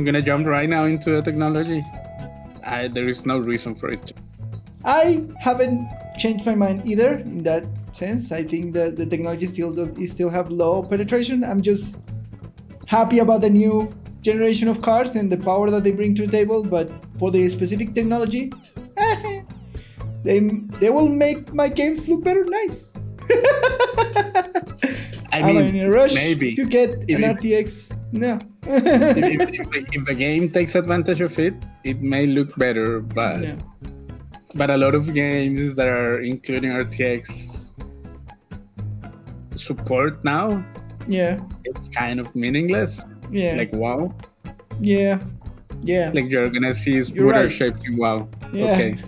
gonna jump right now into a technology. There is no reason for it. I haven't changed my mind either in that sense. I think that the technology still have low penetration. I'm just happy about the new generation of cars and the power that they bring to the table. But for the specific technology, they will make my games look better. Nice. I'm in a rush to get an RTX. No. if the game takes advantage of it, it may look better, but a lot of games that are including RTX support now, it's kind of meaningless. Like WoW. Yeah. Like you're gonna see smoother shapes in WoW. Yeah. Okay.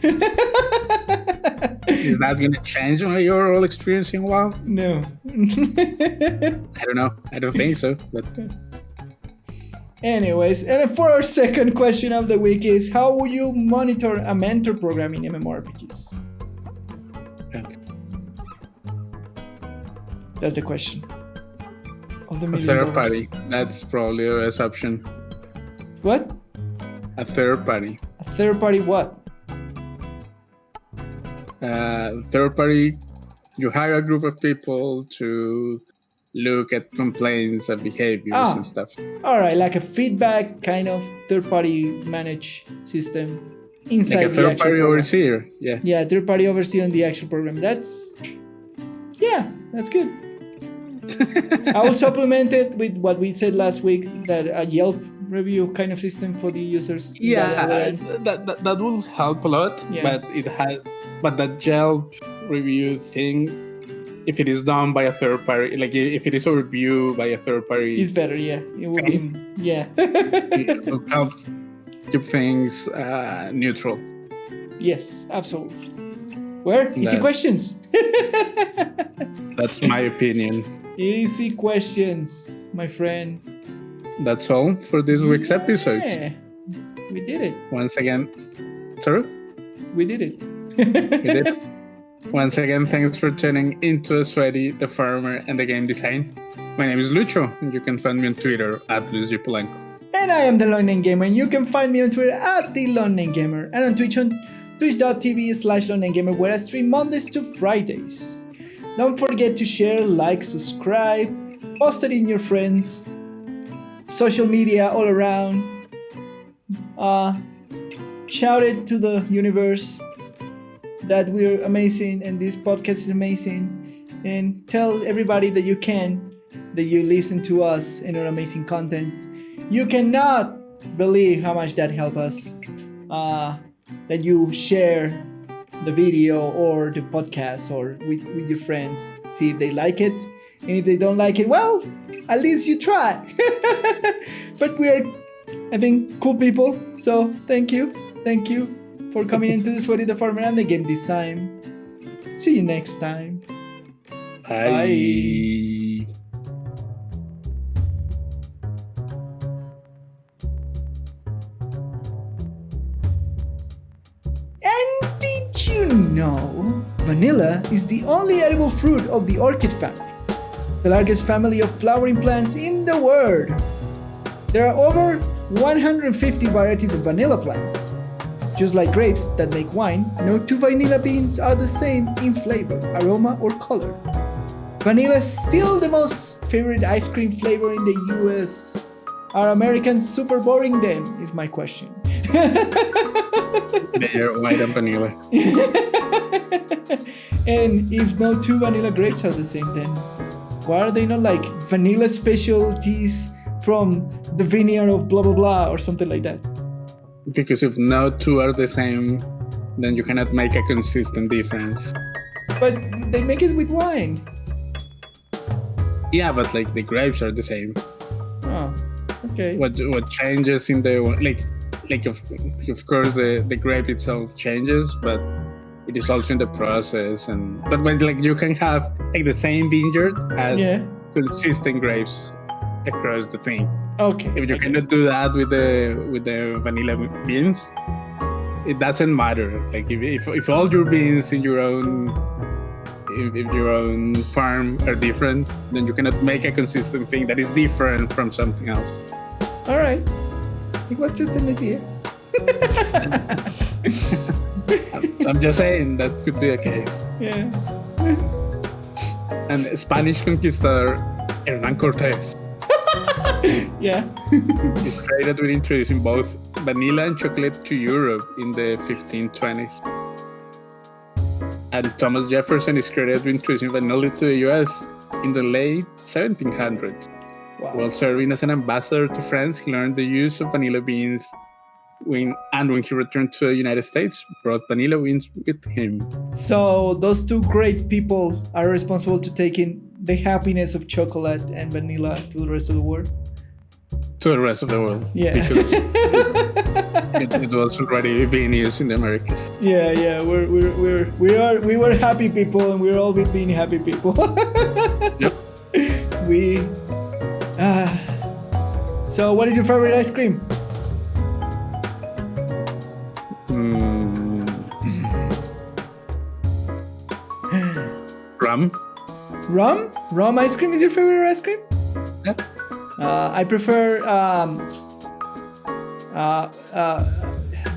Is that gonna change your overall experience in WoW? No. I don't know. I don't think so. But anyways, and for our second question of the week is, how will you monitor a mentor program in MMORPGs? That's the question of the $1 million. A third party. That's probably the best option. What? A third party. A third party what? Third party, you hire a group of people to look at complaints and behaviors and stuff. All right, like a feedback kind of third party managed system inside like a third party overseer. Yeah, third party overseer on the actual program. That's good. I will supplement it with what we said last week, that a Yelp review kind of system for the users. That will help a lot. But that Yelp review thing, if it is done by a third party, like if it is a review by a third party, it's better. It will be. It will help keep things neutral. Yes, absolutely. Easy questions. That's my opinion. Easy questions, my friend. That's all for this week's episode. Yeah, we did it. Once again, sorry? We did it. We did. Once again, thanks for tuning into Sweaty, the Farmer, and the Game Design. My name is Lucho, and you can find me on Twitter at LuisGPolanco. And I am the Long Name Gamer, and you can find me on Twitter at the Long Name Gamer, and on Twitch on twitch.tv/LongNameGamer, where I stream Mondays to Fridays. Don't forget to share, like, subscribe, post it in your friends, social media all around. Shout it to the universe that we're amazing and this podcast is amazing, and tell everybody that you listen to us and our amazing content. You cannot believe how much that helps us, that you share the video or the podcast or with your friends, see if they like it, and if they don't like it, well, at least you try. But we are, I think, cool people, so thank you for coming into the Sweaty the Farmer and the Game Design. See you next time. Bye. And did you know vanilla is the only edible fruit of the orchid family, the largest family of flowering plants in the world? There are over 150 varieties of vanilla plants. Just like grapes that make wine, no two vanilla beans are the same in flavor, aroma, or color. Vanilla is still the most favorite ice cream flavor in the US. Are Americans super boring then, is my question. They're white and vanilla. And if no two vanilla grapes are the same, then why are they not like vanilla specialties from the vineyard of blah blah blah or something like that? Because if no two are the same, then you cannot make a consistent difference. But they make it with wine. Yeah, but like the grapes are the same. Oh, okay. What changes in the like like of course the grape itself changes, but it is also in the process. But when like you can have like the same vineyard has consistent grapes across the thing. Okay. If you cannot do that with the vanilla beans, it doesn't matter. Like if all your beans in your own if your own farm are different, then you cannot make a consistent thing that is different from something else. All right. It was just an idea. I'm just saying that could be a case. Yeah. And Spanish conquistador Hernán Cortés. Yeah. He's credited with introducing both vanilla and chocolate to Europe in the 1520s. And Thomas Jefferson is credited with introducing vanilla to the US in the late 1700s. Wow. While serving as an ambassador to France, he learned the use of vanilla beans when he returned to the United States, brought vanilla beans with him. So those two great people are responsible to taking the happiness of chocolate and vanilla to the rest of the world. To the rest of the world. Yeah. Because it was already being used in the Americas. Yeah. We were happy people, and we're always being happy people. Yep. So what is your favorite ice cream? Rum. Rum ice cream is your favorite ice cream? Yeah. I prefer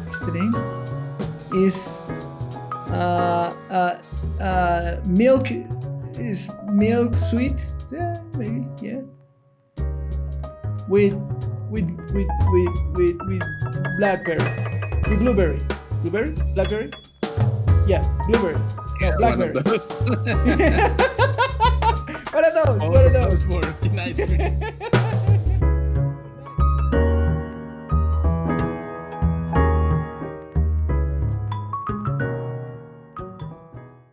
what's the name? Is milk sweet? Yeah, maybe, yeah. With blackberry. With blueberry. Blueberry? Blackberry? Yeah, blueberry. Yeah, blackberry. one of those. What are those? All What are of those? those work in ice cream.